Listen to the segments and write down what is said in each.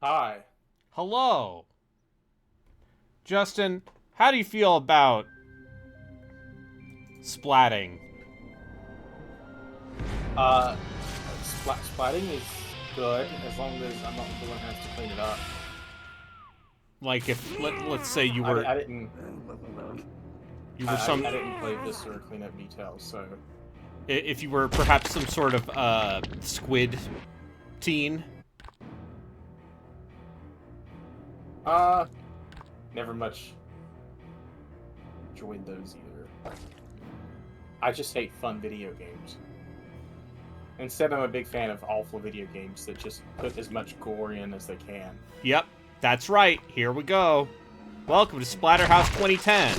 Hi. Hello. Justin, how do you feel about splatting? Uh, splatting is good as long as I'm not the one who has to clean it up. Like if let's say you I, were I didn't. you were I some didn't play this or clean up details, so. if you were perhaps some sort of squid teen. Never much enjoyed those either. I just hate fun video games. Instead, I'm a big fan of awful video games that just put as much gore in as they can. Yep, that's right. Here we go. Welcome to Splatterhouse 2010.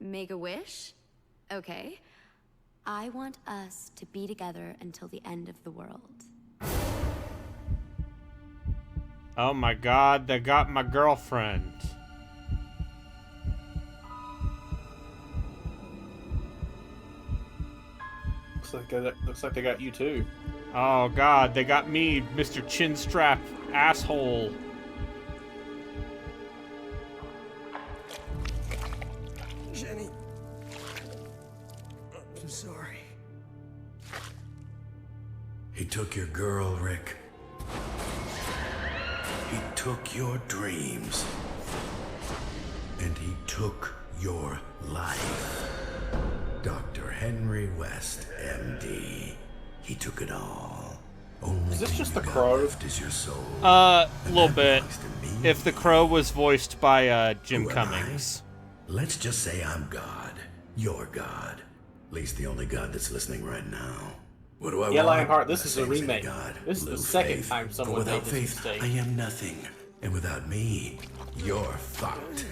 Make a wish? Okay. I want us to be together until the end of the world. Oh my god, they got my girlfriend. Looks like they got you too. Oh god, they got me, Mr. Chinstrap asshole. Jenny. I'm sorry. He took your girl, Rick. He took your dreams. And he took your life. Dr. Henry West, M.D. He took it all. Only Is this thing just you the got Crow? left is your soul. A little And that bit. belongs to me. If the Crow was voiced by Jim Who am Cummings. Let's just say I'm God. Your God. At least the only God that's listening right now. What do I Yeah, want? Lionheart, this The is a same as any remake. God. This is the Little second faith. time But someone without made this faith, mistake. I am nothing. And without me, you're fucked.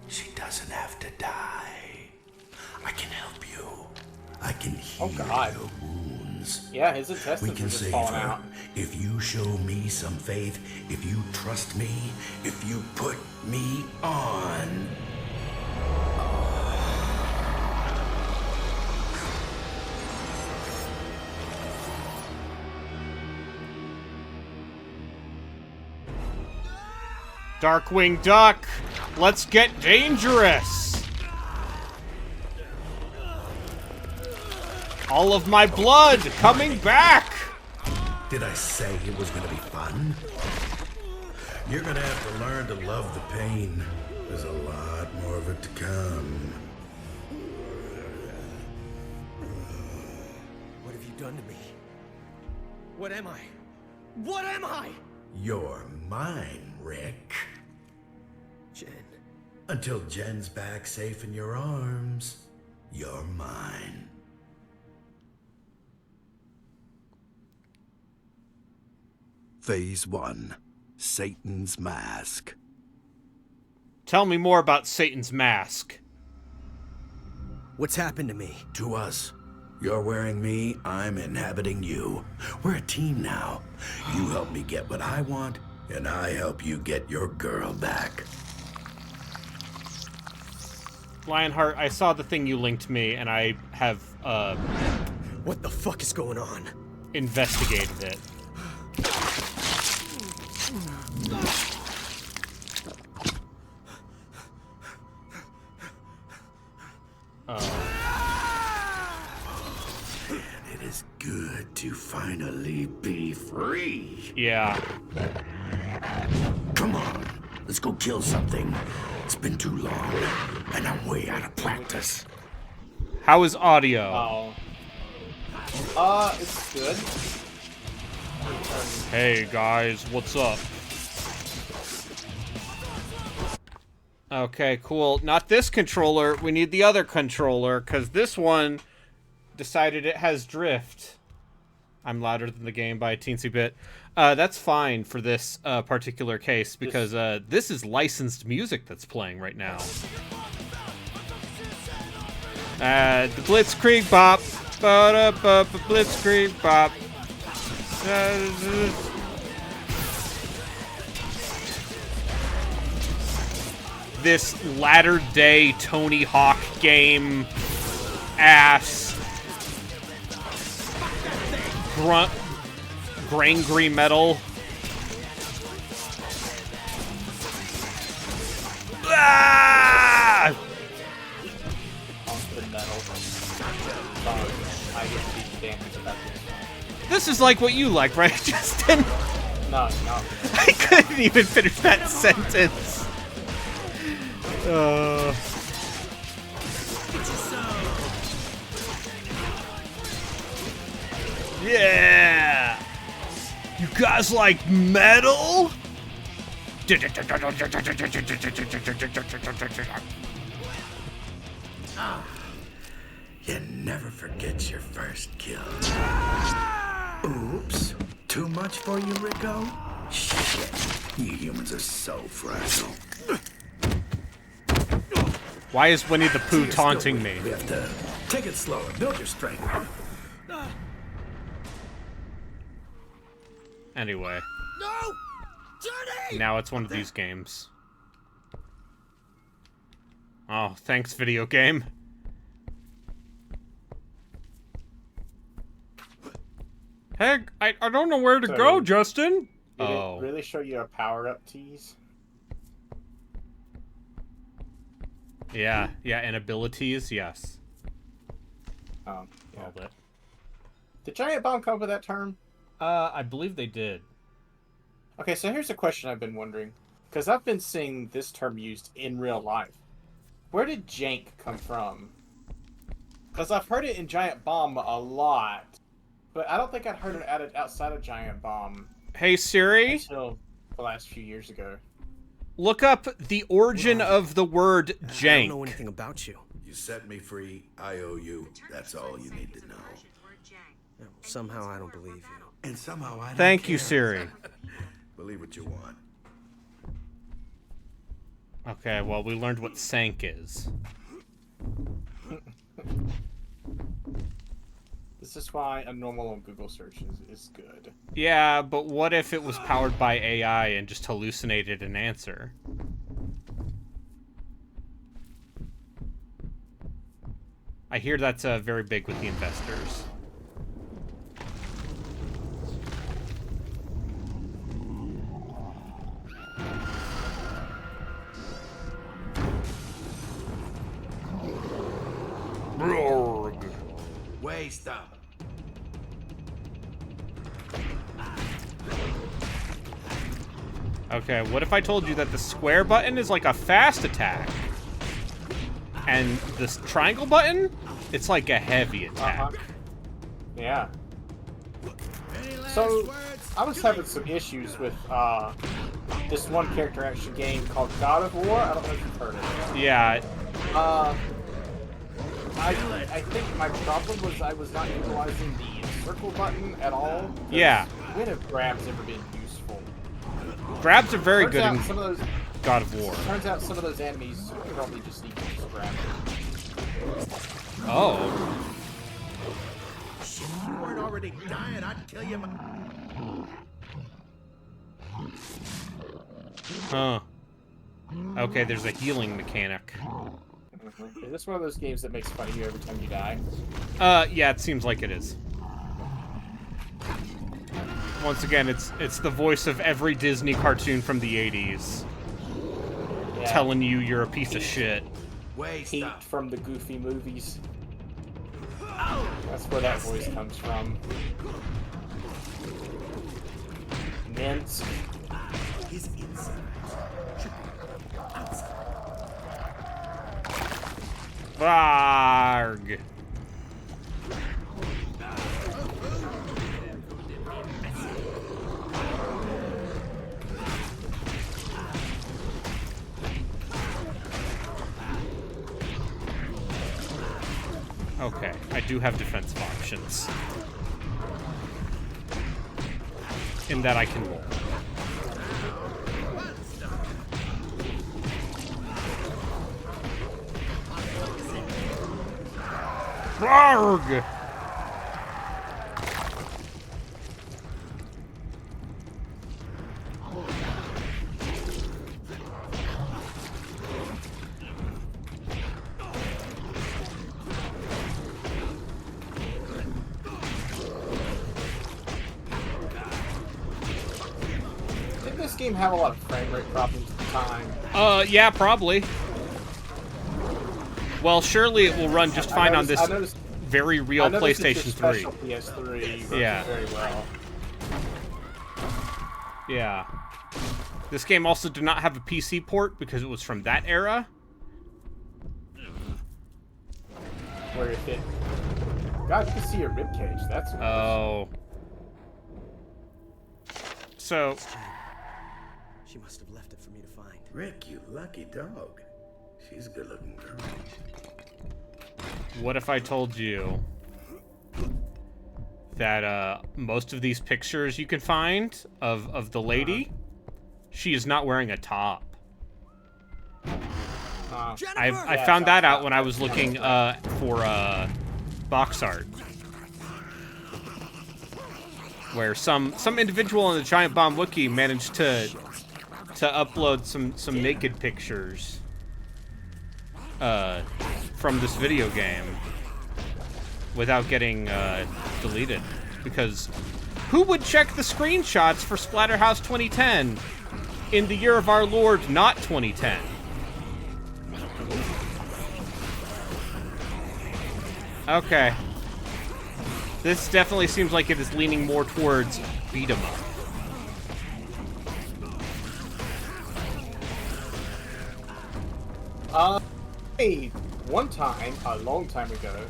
She doesn't have to die. I can help you. I can heal God. your wounds. Yeah, his We intestines are can just save falling her out. if you show me some faith, if you trust me, if you put me on. Darkwing Duck, let's get dangerous. All of my blood coming back. Did I say it was gonna be fun? You're gonna have to learn to love the pain. There's a lot more of it to come. What have you done to me? What am I? What am I? You're mine, Rick. Jen. Until Jen's back safe in your arms, you're mine. Phase 1. Satan's Mask. Tell me more about Satan's Mask. What's happened to me? To us. You're wearing me, I'm inhabiting you. We're a team now. You help me get what I want, and I help you get your girl back. Lionheart, I saw the thing you linked me, and I have, What the fuck is going on? investigated it. It is good to finally be free. Yeah. Come on, let's go kill something. It's been too long, and I'm way out of practice. How is audio? It's good. Hey guys, what's up? Okay, cool. Not this controller. We need the other controller, because this one decided it has drift. I'm louder than the game by a teensy bit. That's fine for this particular case, because this is licensed music that's playing right now. The Blitzkrieg Bop. Blitzkrieg Bop. This latter-day Tony Hawk game ass Grangry metal. Ah! Onto the metal. I get to be damaged about this. This is like what you like, right, Justin? No, no. I couldn't even finish that sentence. Yeah! You guys like metal? You never forget your first kill. Oops. Too much for you, Rico? Shit. You humans are so fragile. Why is Winnie the Pooh taunting me? We have to take it slower. Build your strength. Anyway. No! Johnny! Now it's one of these games. Oh, thanks, video game. Heck, I don't know where to go, Justin. Did it really show you a power-up tease? Yeah, and abilities, yes. Yeah. A little bit. Did Giant Bomb come up with that term? I believe they did. Okay, so here's a question I've been wondering. Because I've been seeing this term used in real life. Where did jank come from? Because I've heard it in Giant Bomb a lot. But I don't think I'd heard it added outside of Giant Bomb. Hey, Siri? Until the last few years ago. Look up the origin of the word jank. I don't know anything about you. You set me free, I owe you. That's all you need to know. No, somehow I don't believe you. And somehow I don't Thank you, care. Siri. Believe what you want. Okay, well, we learned what sank is. This is why a normal on Google search is good. Yeah, but what if it was powered by AI and just hallucinated an answer? I hear that's very big with the investors. Waste up. Okay, what if I told you that the square button is like a fast attack? And this triangle button, it's like a heavy attack. Yeah. So, I was having some issues with this one character action game called God of War. I don't know if you've heard of it. Yeah. I think my problem was I was not utilizing the circle button at all. Yeah. When have grabs ever been useful? Grabs are very Turns good out in some of those, God of War. Turns out some of those enemies probably just need to use grab. Oh. If you weren't already dying, I'd kill you. Huh. Okay, there's a healing mechanic. Is this one of those games that makes fun of you every time you die? Yeah, it seems like it is. Once again, it's the voice of every Disney cartoon from the 80s. Yeah. Telling you you're a piece of shit. Pete from the Goofy movies. That's where that voice comes from. Minsk. His inside should be outside. Varg. Okay, I do have defensive options. In that I can roll. Varg! game have a lot of frame rate problems at the time? Yeah, probably. Well, surely it will run just fine on this very real PlayStation 3. PS3 Yeah. very well. Yeah. This game also did not have a PC port because it was from that era. Where if it... God, you can see your ribcage. That's nice. Oh. So... She must have left it for me to find. Rick, you lucky dog. She's a good-looking girl. What if I told you that most of these pictures you can find of the lady, she is not wearing a top. I found that out when I was looking for box art, where some individual in the Giant Bomb wiki managed to upload some naked pictures from this video game without getting deleted, because who would check the screenshots for Splatterhouse 2010 in the year of our Lord, not 2010? Okay. This definitely seems like it is leaning more towards beat 'em up. Hey, one time, a long time ago,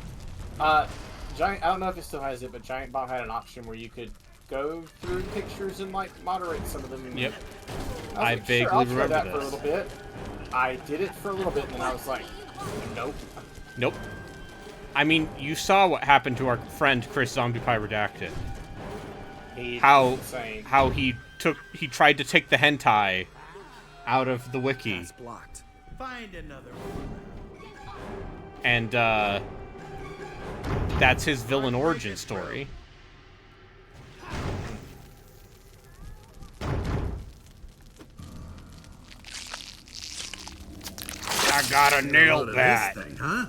Giant, I don't know if it still has it, but Giant Bomb had an option where you could go through pictures and, like, moderate some of them. Yep. I I vaguely I'll try remember that this. for a little bit. I did it for a little bit, and then I was like, nope. Nope. I mean, you saw what happened to our friend Chris Zombie Pie Redacted. He's How insane. how he tried to take the hentai out of the wiki. It's blocked. Find another one. And that's his villain origin story. I gotta nail that. This thing, huh?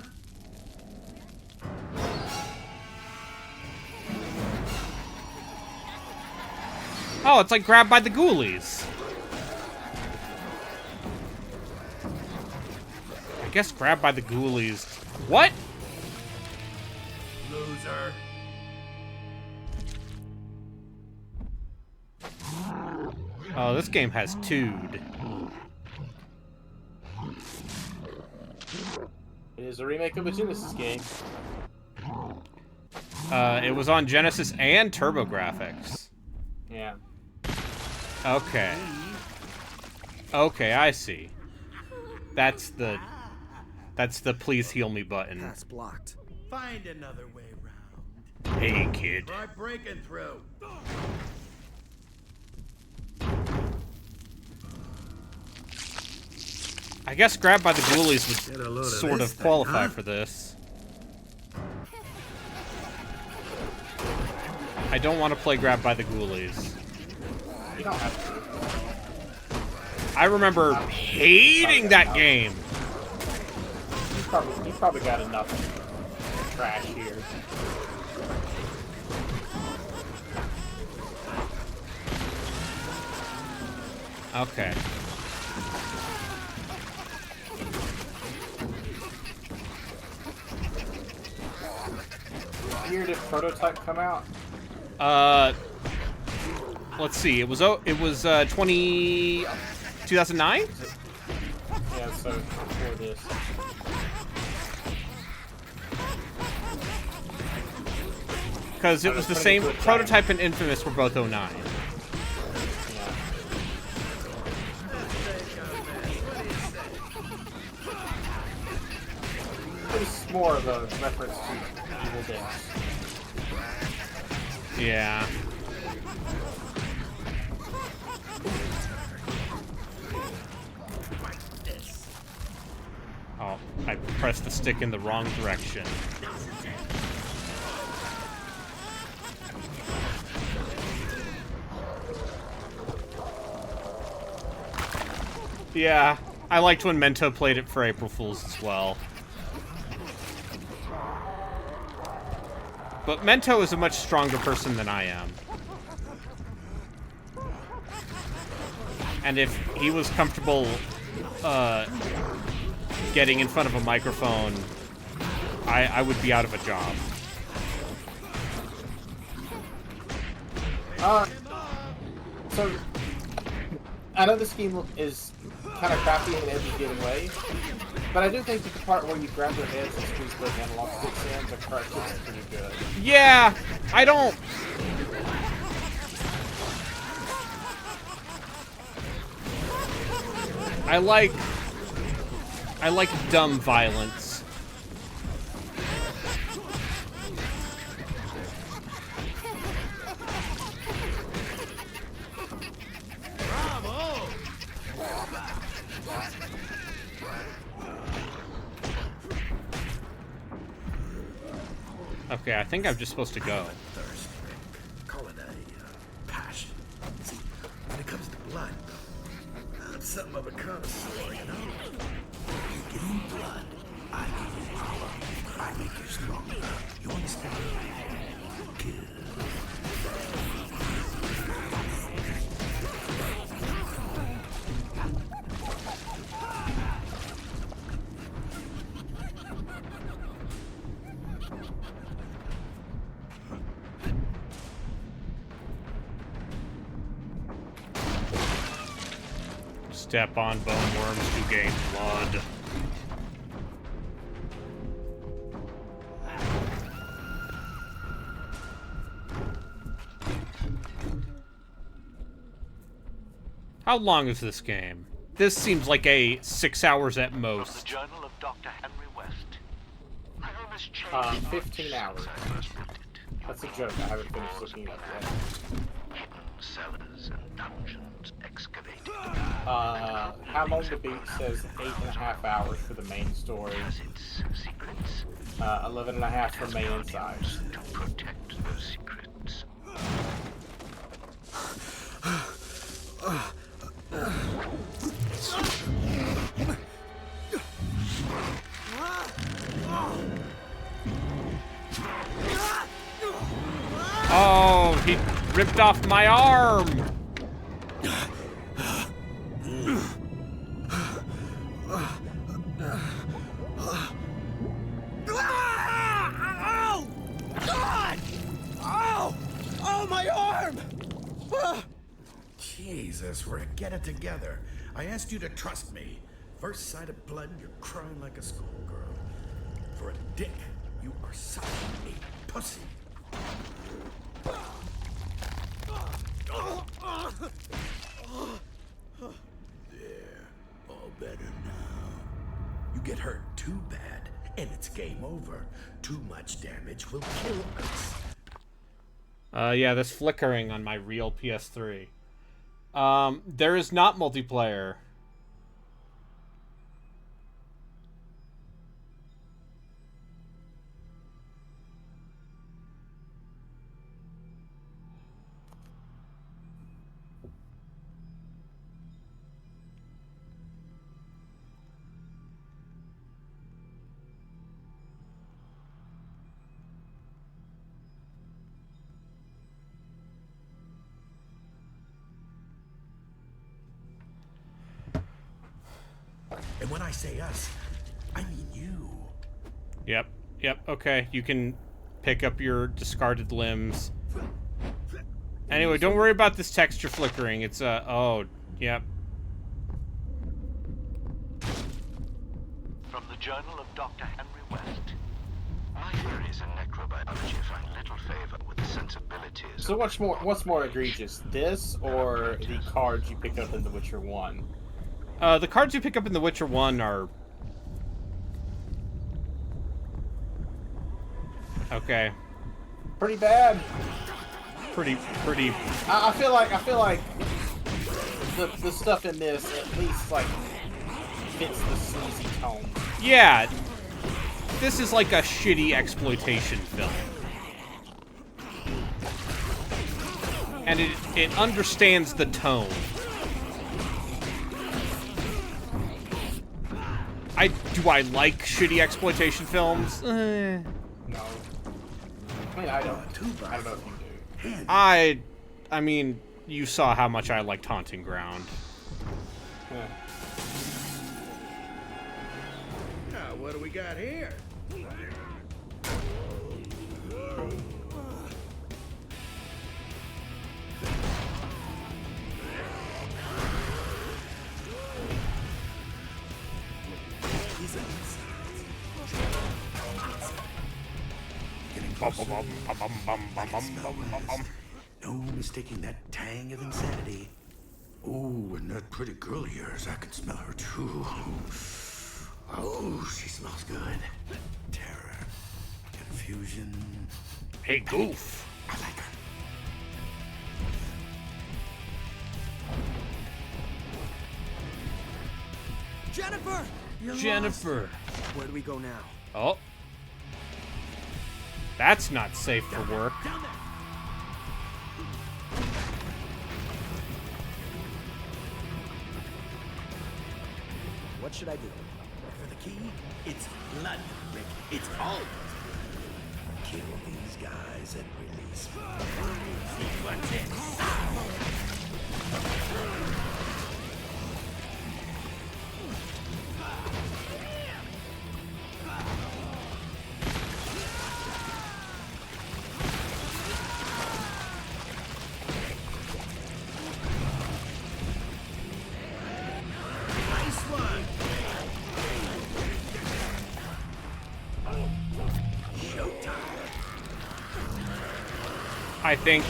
Oh, it's like Grabbed by the Ghoulies. I guess Grabbed by the Ghoulies. What? Loser. Oh, this game has Tood. It is a remake of a Genesis game. It was on Genesis and TurboGrafx. Yeah. Okay. Okay, I see. That's the please heal me button. That's blocked. Find another way round. Hey, kid. Try breaking through. I guess Grabbed by the Ghoulies Get a load would of sort this of thing, qualify huh? for this. I don't want to play Grabbed by the Ghoulies. You don't have to. I remember hating that game. You probably got enough trash here. Okay. What year did Prototype come out? Let's see. It was 2009? Yeah, so before this. Because it was the same. Prototype and Infamous were both 09. Yeah. It was more of a reference to Evil Dead. Yeah. Oh, I pressed the stick in the wrong direction. Yeah, I liked when Mento played it for April Fools as well. But Mento is a much stronger person than I am. And if he was comfortable getting in front of a microphone, I would be out of a job. So, I know this game is kind of crappy in every given way, but I do think that the part where you grab their heads and squeeze both analog sticks in, the correction is pretty good. Yeah, I don't... I like dumb violence. Okay, I think I'm just supposed to go. Thirst. Call it a passion. See, when it comes to blood, I'm something of a connoisseur, you know? You give me blood, I give you power. I make you stronger. You understand? Good. Step on bone worms to gain blood. How long is this game? This seems like 6 hours at most. The Journal of Dr. Henry West. My home has changed 15 hours. since I first built it. That's a joke. I haven't finished looking it up yet. Hidden cellars and dungeons excavated. How Long to Beat says 8.5 hours for the main story. Has its secrets. 11.5 for main inside. To protect those secrets. Oh, he ripped off my arm! Oh! God! Oh! Oh, my arm! Jesus, Rick, get it together. I asked you to trust me. First sight of blood, you're crying like a schoolgirl. For a dick, you are such a pussy. There, all better now. You get hurt too bad, and it's game over. Too much damage will kill us. Yeah, this flickering on my real PS3. There is not multiplayer. And when I say us, I mean you. Yep, okay. You can pick up your discarded limbs. Anyway, don't worry about this texture flickering. It's, oh, yep. From the Journal of Dr. Henry West. My theories in necrobiology find little favor with the sensibilities. So what's more egregious, this or the cards you pick up in The Witcher 1? The cards you pick up in The Witcher 1 are... okay. Pretty bad. Pretty... I feel like the stuff in this at least like fits the sleazy tone. Yeah. This is like a shitty exploitation film. And it understands the tone. Do I like shitty exploitation films? No. I mean, I don't know if you do. I mean, you saw how much I liked Haunting Ground. Yeah. Now, what do we got here? He's an getting closer. No mistaking that tang of insanity. Ooh, and that pretty girl of yours, I can smell her too. Oh, she smells good. Terror, confusion. Hey, Goof. I like her. Jennifer! You're Jennifer. lost. Where do we go now? Oh. That's not safe for work. Down there! What should I do? For the key, it's blood, Rick. It's all blood. Kill these guys and release me. See what's Nice one. Showtime. I think.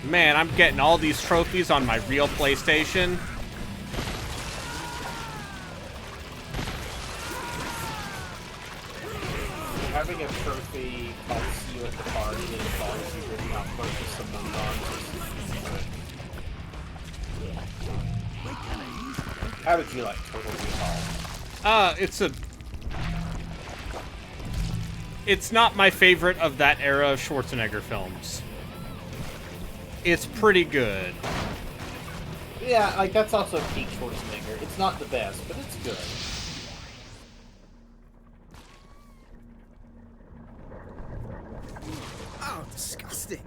Man, I'm getting all these trophies on my real PlayStation. Having a trophy helps you at the party and involves you really not focus some on. How did you like Total Recall? It's not my favorite of that era of Schwarzenegger films. It's pretty good. Yeah, like that's also peak Schwarzenegger. It's not the best, but it's good. Oh, disgusting.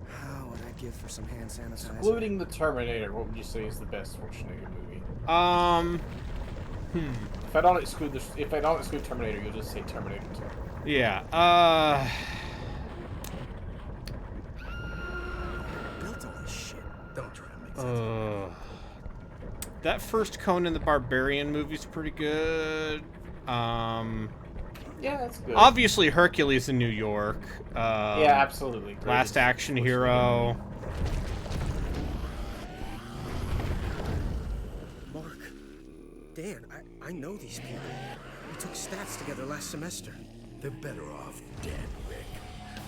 How would I give for some hand sanitizer? Excluding the Terminator, what would you say is the best Schwarzenegger movie? If I don't exclude Terminator, you'll just say Terminator 2. Yeah, Built all this shit. Don't try to make sense. that first Conan the Barbarian movie's pretty good. Yeah, that's good. Obviously Hercules in New York. Yeah, absolutely. Last Action Hero. Mark, Dan, I know these people. We took stats together last semester. They're better off dead, Rick.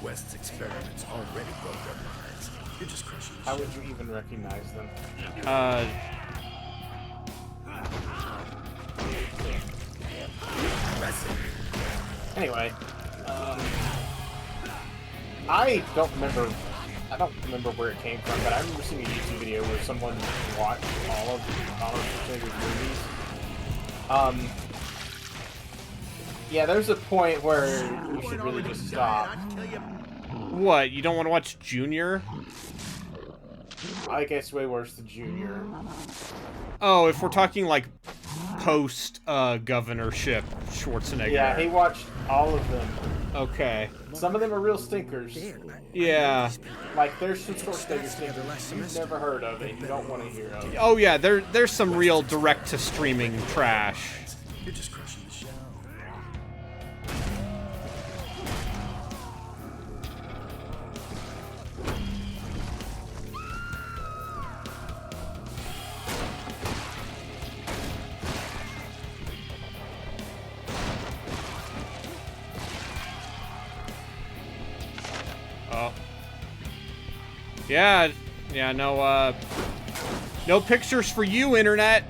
West's experiments already broke their minds. You're just crushing the How shit. would you even recognize them? Anyway, I don't remember where it came from, but I remember seeing a YouTube video where someone watched all of Schwarzenegger's movies. Yeah, there's a point where you should really just stop. What, you don't want to watch Junior? I guess way worse than Junior. Oh, if we're talking like post governorship Schwarzenegger. Yeah, he watched all of them. Okay. Some of them are real stinkers. Dan, Yeah. Like, there's some Schwarzenegger stinkers you've never heard of and you don't want to hear of. Oh yeah, there's some real direct to streaming trash. You're just crushing the show. Oh. Yeah, no pictures for you, internet.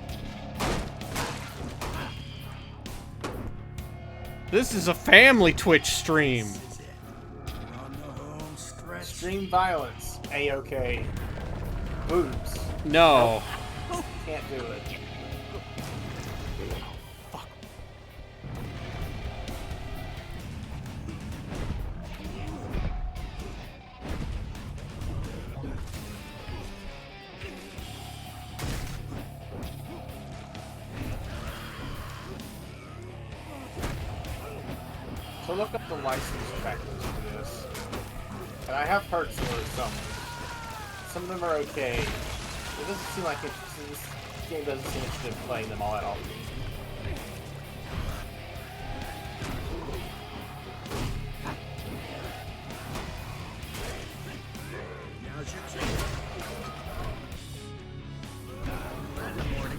This is a family Twitch stream. This is it. Extreme violence. A-okay. Boobs. No. Can't do it. So look up the license factors for this. And I have heard some. Some of them are okay. It doesn't seem like this game doesn't seem interested in playing them all at all. Now's your chance. Good morning.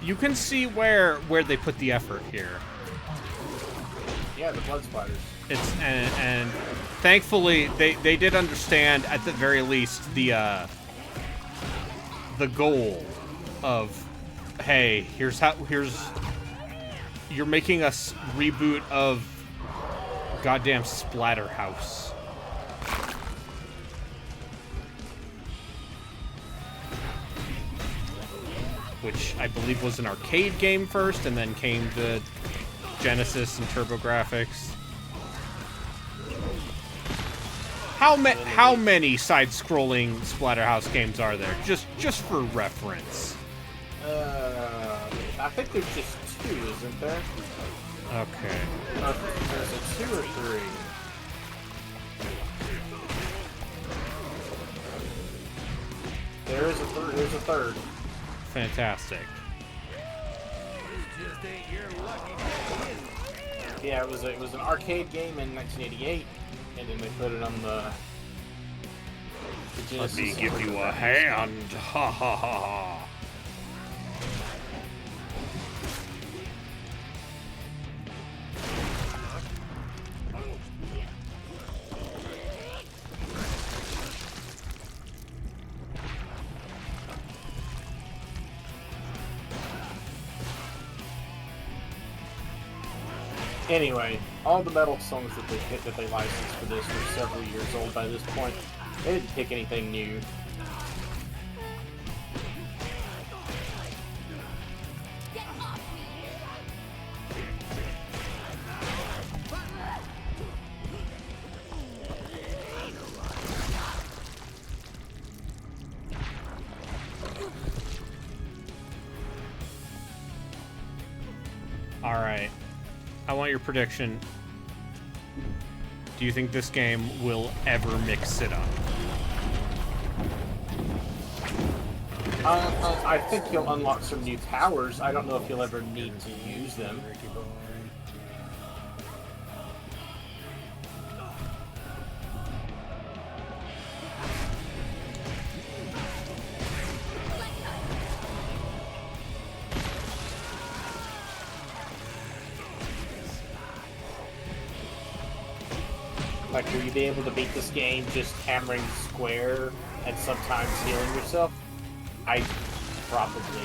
You can see where they put the effort here. Yeah, the blood spiders. It's and thankfully they did understand at the very least the goal of, hey, here's you're making us reboot of goddamn Splatterhouse. Which I believe was an arcade game first, and then came to Genesis and TurboGrafx. How many side-scrolling Splatterhouse games are there? Just for reference. I think there's just 2, isn't there? Okay. There's a 2 or 3. There's a third. Fantastic. Yeah, it was an arcade game in 1988, and then they put it on the Let Genesis. me give you a hand. Ha ha ha ha. Anyway, all the metal songs that they licensed for this were several years old by this point. They didn't pick anything new. All right. I want your prediction. Do you think this game will ever mix it up? I think you'll unlock some new powers. I don't know if you'll ever need to use them. Like, will you be able to beat this game just hammering square and sometimes healing yourself? I probably.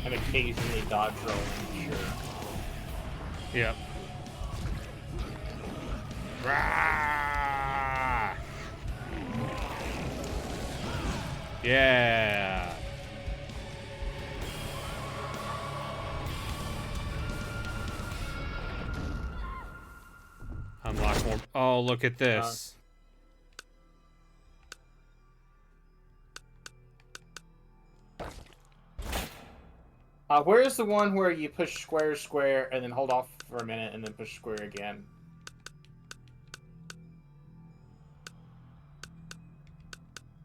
And occasionally dodge rolling, sure. Yep. Rah! Yeah. Unlock more. Oh, look at this. Where is the one where you push square, and then hold off for a minute, and then push square again?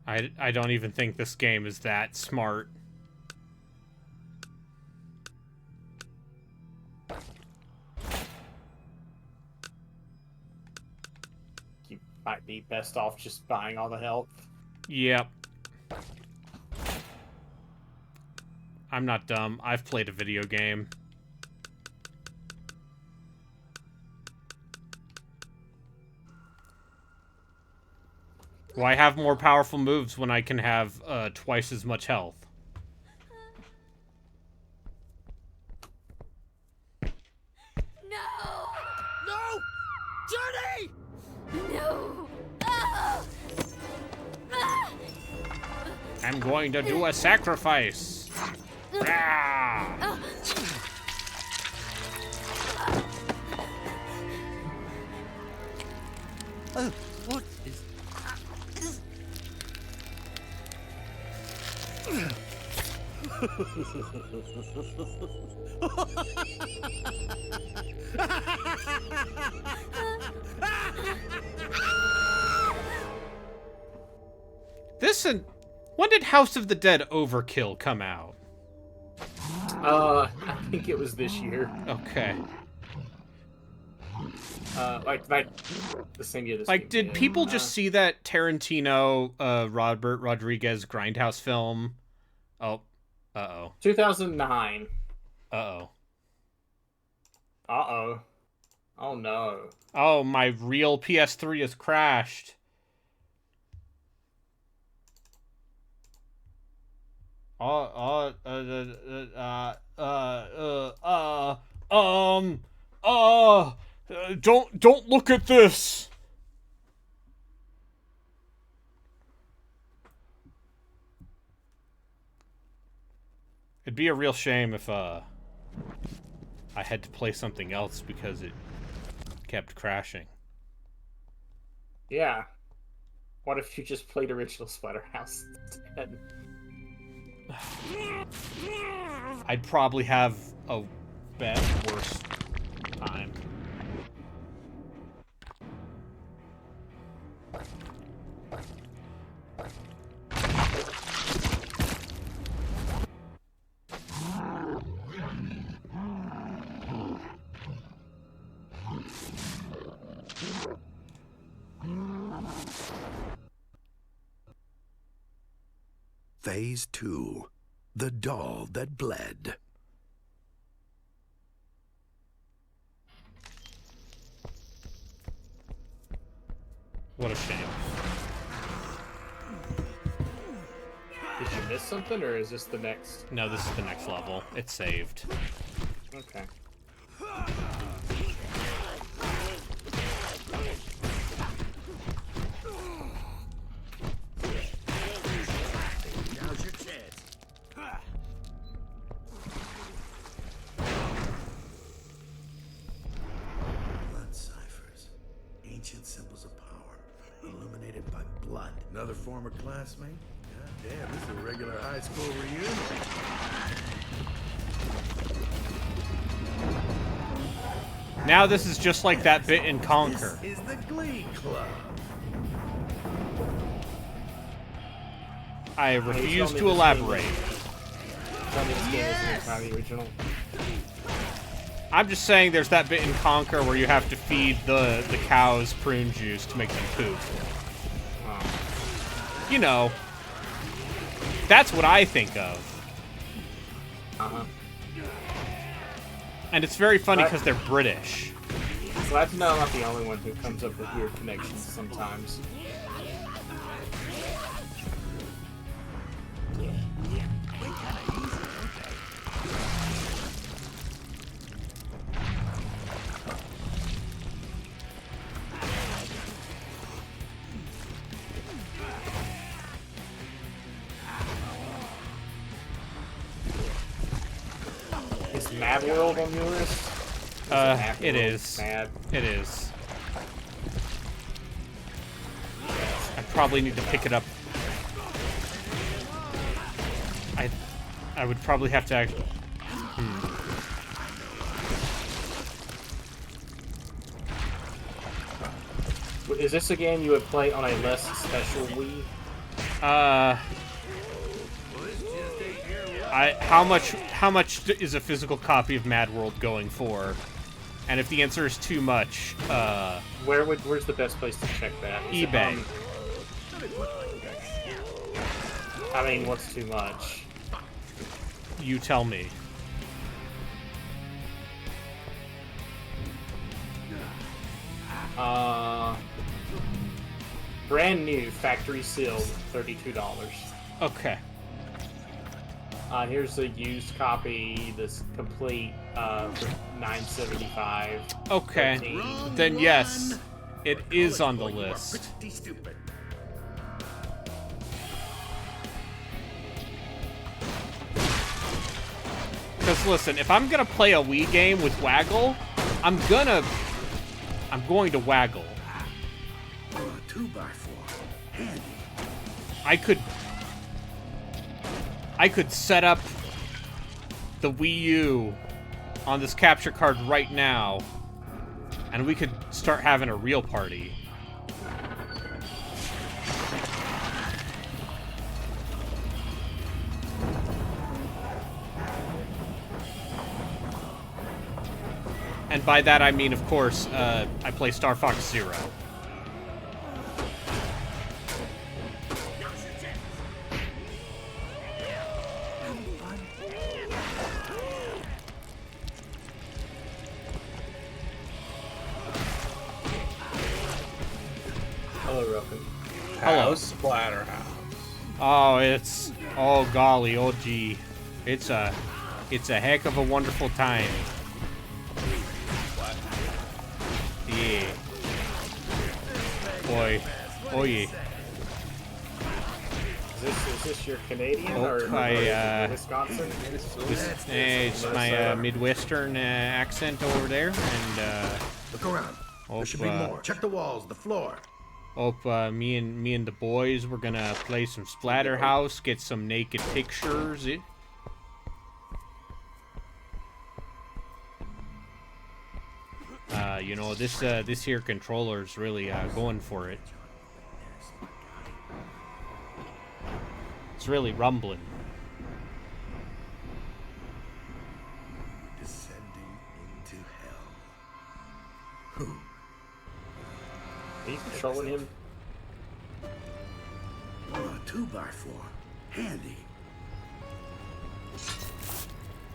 I don't even think this game is that smart. Might be best off just buying all the health. Yep. I'm not dumb. I've played a video game. Why have more powerful moves when I can have twice as much health? No! No! Johnny! No! Ah! Ah! I'm going to do a sacrifice. Ah! Oh, what is... When did House of the Dead Overkill come out? I think it was this year. Okay. Like the same year this Like, game did people just see that Tarantino, Robert Rodriguez Grindhouse film? Oh. Uh-oh. 2009. Uh-oh. Uh-oh. Oh, no. Oh, my real PS3 has crashed. Don't look at this. It'd be a real shame if, I had to play something else because it kept crashing. Yeah. What if you just played original Splatterhouse instead? I'd probably have a worse time. Phase 2. The doll that bled. What a shame. Did you miss something, or is this the next? No, this is the next level. It's saved. Okay. Now's your chance. Blood ciphers. Ancient symbols of power. Illuminated by blood. Another former classmate? God damn, this is a regular high school reunion. Now this is just like that bit in Conquer. This is the Glee Club. I refuse to elaborate. Tell me this game isn't entirely original. I'm just saying there's that bit in Conquer where you have to feed the cows prune juice to make them poop. You know. That's what I think of. Uh-huh. And it's very funny because they're British. Glad to know I'm not the only one who comes up with weird connections sometimes. Is Mad World on your list? It is. Mad. It is. I probably need to pick it up. I would probably have to actually... Is this a game you would play on a less special Wii? How much is a physical copy of Mad World going for? And if the answer is too much, where's the best place to check that? Is it eBay. I mean, what's too much? You tell me. Brand new, factory sealed, $32. Okay. Here's the used copy, this complete, for $9.75. Okay. 13. Then yes, it is on the list. Pretty stupid. Because listen, if I'm gonna play a Wii game with Waggle, I'm going to Waggle. 2x4. Handy. I could set up the Wii U on this capture card right now, and we could start having a real party. And by that I mean, of course, I play Star Fox Zero. Hello, Roken. Hello. Splatterhouse. Oh golly, oh gee. It's a heck of a wonderful time. Yeah. Boy. Oh yeah. Is this your Canadian Oh, or Wisconsin? It's my Midwestern accent over there, and Look around. There should be more. Check the walls, the floor. me and the boys, we're gonna play some Splatterhouse, get some naked pictures. You know, this here controller's really going for it. It's really rumbling. Descending into hell. Are you controlling him? 2x4. Handy.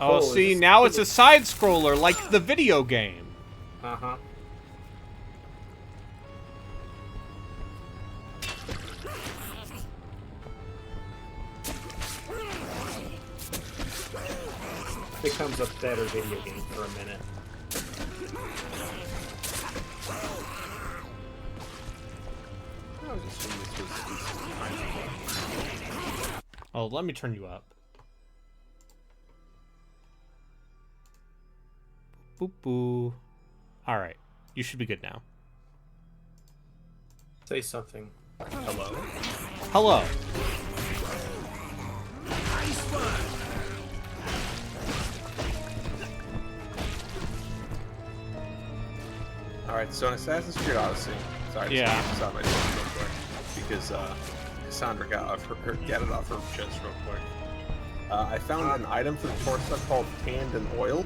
Oh, Oh, see, it's- now it's a side scroller like the video game. Uh-huh. Becomes a better video game for a minute. I was assuming this was Oh, let me turn you up. Boop boo. All right, you should be good now. Say something. hello. Hello. Alright, so in Assassin's Creed Odyssey, sorry, Yeah. just stop my real quick, because Cassandra got it off her chest real quick. I found an item for the torso called Tanned and Oiled,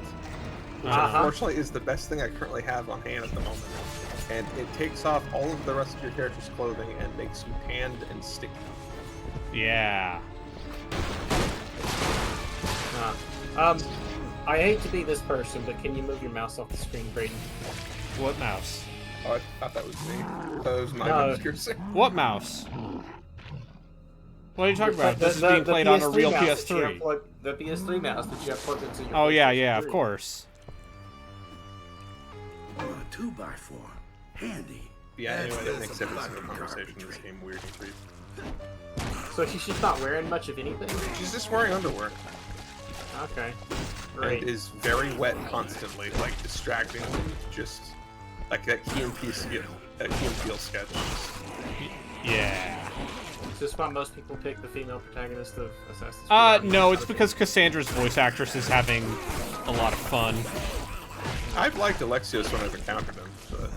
which unfortunately is the best thing I currently have on hand at the moment. And it takes off all of the rest of your character's clothing and makes you tanned and sticky. Yeah. I hate to be this person, but can you move your mouse off the screen, Brayden? What mouse? Oh, I thought that was me. I thought that was my No. piercing. What mouse? What are you talking about? The- This is the- being the played on a PS3 real mouse that you PS3. have plugged- The PS3 mouse that you have plugged into your Oh yeah, PlayStation yeah, of 3. course. 2x4. Handy. Yeah, anyway, that That's makes the every blood single conversation in this carpentry. game weird and creepy. So she's just not wearing much of anything? She's just wearing underwear. Okay. And Great. is very wet constantly, like distracting, just like that Key and Peele sketch. Yeah. Is this why most people pick the female protagonist of Assassin's Creed? No, it's because Cassandra's voice actress is having a lot of fun. I've liked Alexios when I've encountered him, but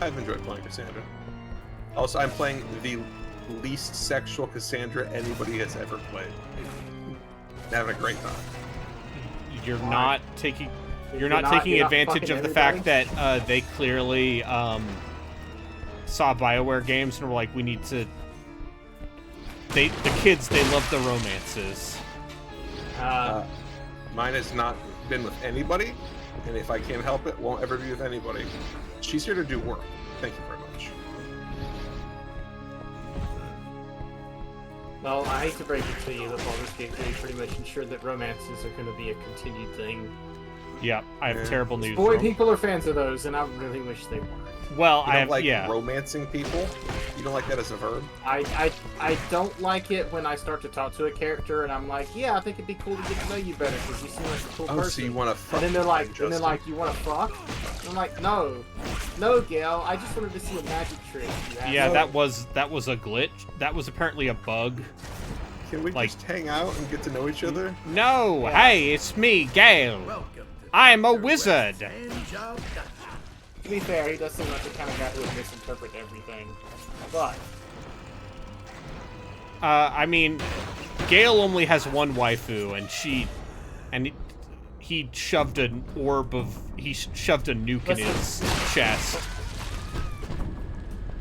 I've enjoyed playing Cassandra. Also, I'm playing the least sexual Cassandra anybody has ever played. Having a great time. you're not taking You're not advantage of fucking the fact everybody? that they clearly saw BioWare games and were like, we need to. The kids, they love the romances. Mine has not been with anybody, and if I can't help it, won't ever be with anybody. She's here to do work. Thank you very much. Well, I hate to break it to you, the Baldur's Gate 3 pretty much ensured that romances are going to be a continued thing. Yeah, I have terrible news. Boy, people are fans of those, and I really wish they weren't. Well, You I don't have like romancing people? You don't like that as a verb? I don't like it when I start to talk to a character and I'm like, yeah, I think it'd be cool to get to know you better because you seem like a cool person. Oh, so you want to fuck? And then they're like, Justin. you want to fuck? And I'm like, no, Gail, I just wanted to see a magic trick. Yeah, that was a glitch. That was apparently a bug. Can we just hang out and get to know each other? No, hey, it's me, Gale. Welcome to I'm a Dr. wizard. West's Hand Job Dungeon. To be fair, he does seem like the kind of guy who would misinterpret everything. But I mean, Gale only has one waifu, and he shoved a nuke in his chest.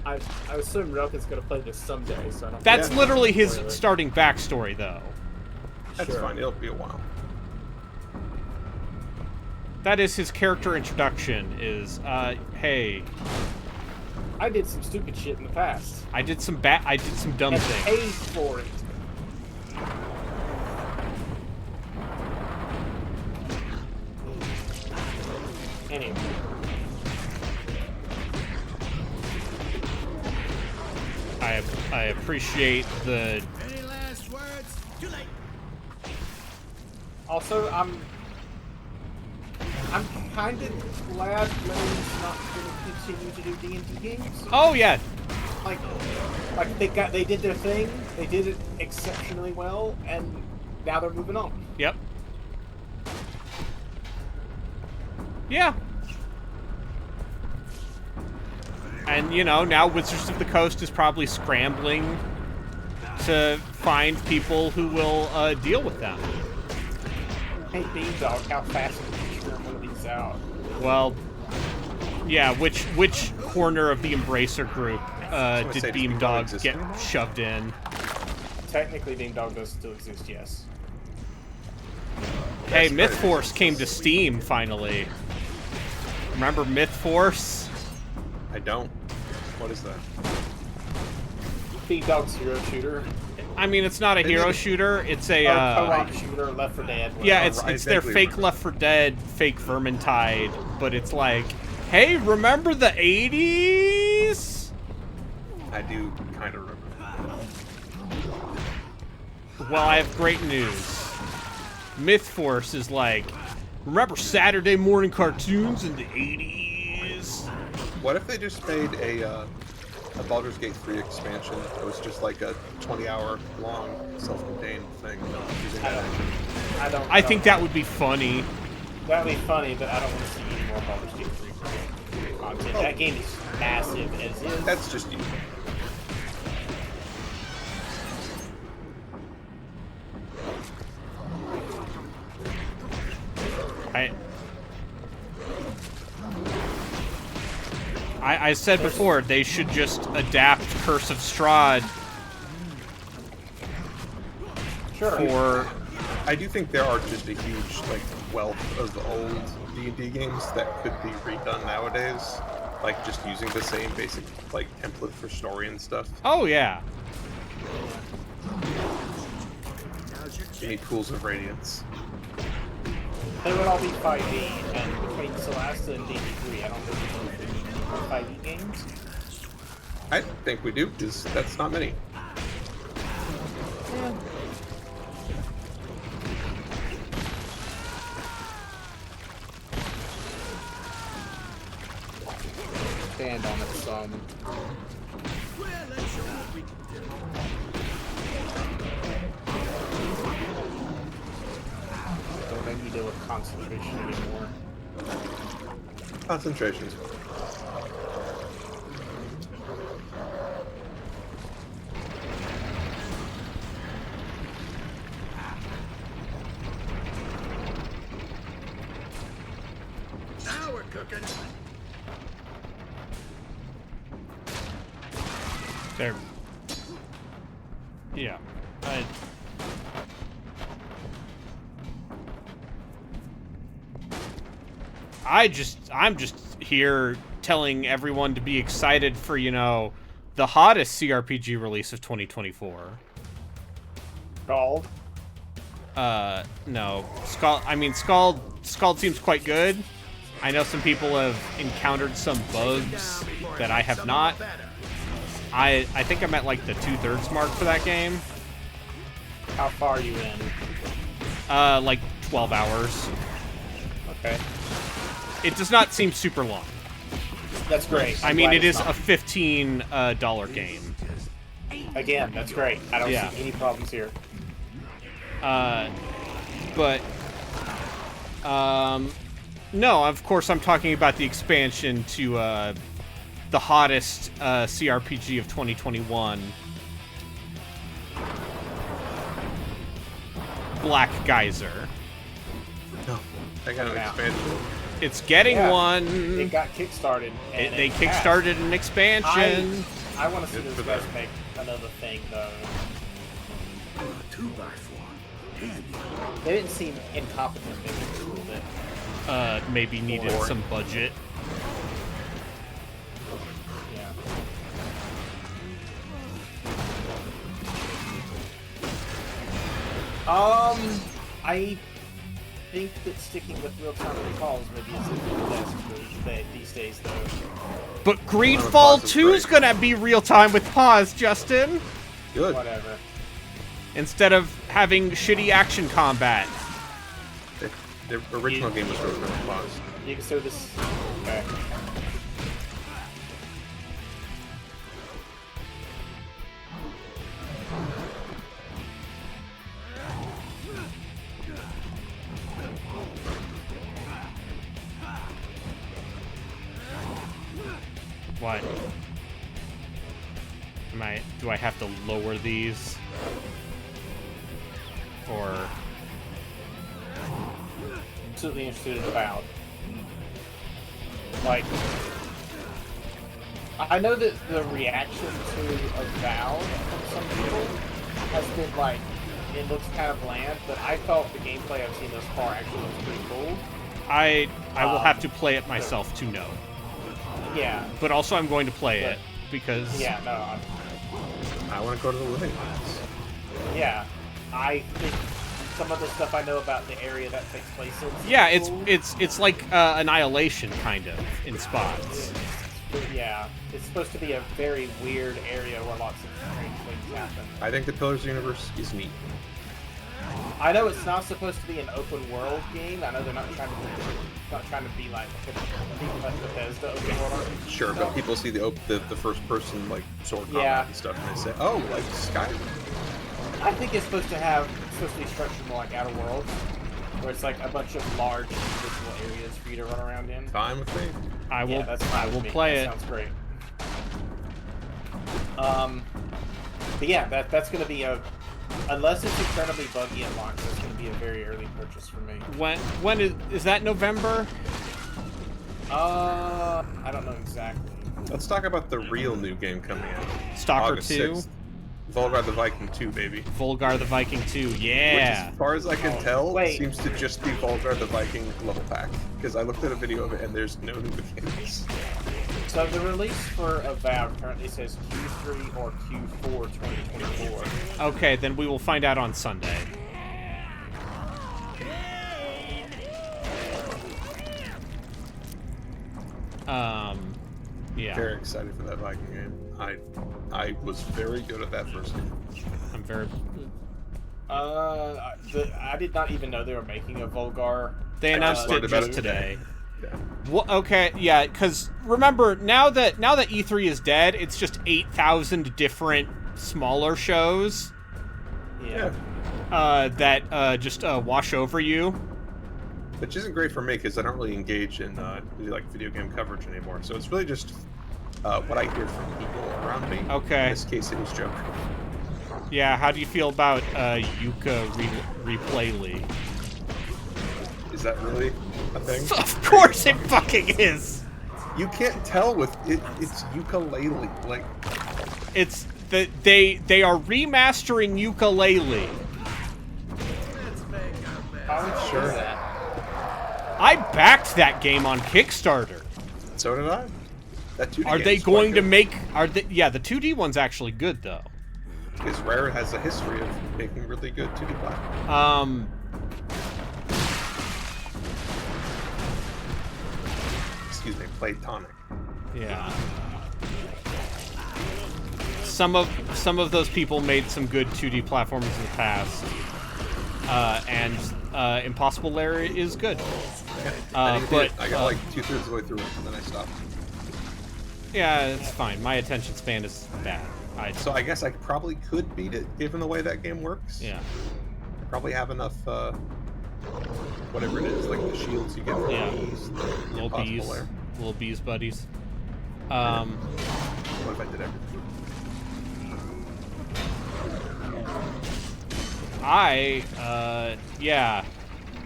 I assume Relkin's gonna play this someday, so I don't. That's Yeah. literally his Spoiler. starting backstory, though. That's Sure. fine. It'll be a while. That is his character introduction. Is hey, I did some stupid shit in the past. I did some dumb And things. paid for it. Anyway. I appreciate the. Any last words? Too late. Also, I'm kind of glad Blade's not going to continue to do D&D games. Oh yeah, Like they did their thing, they did it exceptionally well, and now they're moving on. yep. Yeah. And, you know, now Wizards of the Coast is probably scrambling to find people who will deal with them. Hey, Beamdog, how fast can you turn one of these out? Well, yeah, which corner of the Embracer group did say, does Beamdog Beamdog exist get anymore? shoved in? Technically, Beamdog does still exist, yes. Hey, That's Myth right. Force came to Steam, finally. Remember Myth Force? I don't. What is that? Beamdog's hero shooter. I mean, it's not a They hero did- shooter, it's Or a, co-op shooter, Left 4 Dead. yeah, whatever. it's their vaguely fake remember. Left 4 Dead, fake Vermintide, but it's like, hey, remember the 80s? I do kind of remember. Well, I have great news. Myth Force is like, remember Saturday morning cartoons in the 80s? What if they just made a Baldur's Gate 3 expansion that was just like a 20-hour long self-contained thing using that engine? I think that would be funny. That would be funny, but I don't want to see any more Baldur's Gate 3 content. Oh. That game is massive as is. That's just you. I said before, they should just adapt Curse of Strahd Sure. for... I do think there are just a huge like wealth of old D&D games that could be redone nowadays, like just using the same basic like template for story and stuff. Oh, yeah. You need Pools of Radiance. They would all be 5e, and between Celeste and D3, I don't think we need more 5e games. I think we do, because that's not many. Stand on it some. Well, let's show what we can do. Don't make me deal with concentration anymore. Concentrations. cooking? There. Yeah. I'm just here telling everyone to be excited for, you know, the hottest CRPG release of 2024. Called. No. Scald seems quite good. I know some people have encountered some bugs that I have not. I think I'm at like the 2/3 mark for that game. How far are you in? Like 12 hours. Okay. It does not seem super long. That's great. I I'm mean, glad it it's is not. a $15 game. Again, that's great. I don't Yeah. see any problems here. But no, of course I'm talking about the expansion to the hottest CRPG of 2021, Black Geyser. No. I got an Yeah. expansion. It's getting Yeah. one. It got kickstarted. And They it passed. kickstarted an expansion. I want to see Good those for guys them. make another thing, though. A 2x4. Handy. They didn't seem incompetent. They just a little bit. Maybe needed Or- some budget. Yeah. I think that sticking with real-time recalls maybe isn't the best move these days, though. But Greedfall Pause is 2 is great. gonna be real time with pause, Justin. Good. Whatever. Instead of having shitty action combat. The original game was really pause. You can do this. Okay. What? Do I have to lower these? Or Absolutely interested about. Like, I know that the reaction to Avowed from some people has been like, it looks kind of bland, but I felt the gameplay I've seen thus far actually looks pretty cool. I will have to play it myself to know. Yeah, But also I'm going to play it But- because yeah, no, I want to go to the living lands. yeah. I think some of the stuff I know about the area that takes place in. yeah, is cool. it's like Annihilation kind of in spots. Yeah, it's supposed to be a very weird area where lots of strange things happen. I think the Pillars universe is neat. I know it's not supposed to be an open world game. I know they're not trying to be like Bethesda open world. Sure, but people see the first person like sword combat Yeah. and stuff, and they say, "Oh, like Skyrim." I think it's supposed to be structured more like Outer Worlds, where it's like a bunch of large individual areas for you to run around in. Fine with me. I will Yeah, that's fine I with will me. play That it. Sounds great. But yeah, that's gonna be unless it's incredibly buggy at launch, that's gonna be a very early purchase for me. When is that November? I don't know exactly. Let's talk about the real new game coming out. Stalker August 2? 6th. Volgar the Viking 2, baby. Volgar the Viking 2. Which, Yeah. as far as I can tell, wait. seems to just be Volgar the Viking level pack. Because I looked at a video of it and there's no new mechanics. So the release for Avowed currently says Q3 or Q4 2024. Okay, then we will find out on Sunday. Yeah. Very excited for that Viking game. I was very good at that first game. I'm very. I did not even know they were making a Volgar. They announced learned it about just it today. Yeah. Well, okay, yeah, because remember now that E3 is dead, it's just 8,000 different smaller shows Yeah. that just wash over you. Which isn't great for me because I don't really engage in like video game coverage anymore. So it's really just what I hear from people around me. Okay. In this case, it was Joker. Yeah, how do you feel about Yuka Replay League? Is that really a thing? Of course it fucking is. You can't tell with it. It's ukulele. Like, It's they are remastering Ukulele. I'm sure that. I backed that game on Kickstarter. so did I. That 2D Are game they is quite going to good. make? Yeah, the 2D one's actually good though. Because Rare has a history of making really good 2D platforms. Excuse me, Platonic. Yeah. Some of those people made some good 2D platformers in the past, and Impossible Lair is good. I But got like 2/3 of the way through it, and then I stopped. yeah, it's fine. My attention span is bad. So I guess I probably could beat it, given the way that game works. Yeah. I probably have enough, whatever it is, like the shields you get from Yeah. the bees, the Little Impossible bees, Lair. little bees buddies. What if I did everything? Yeah.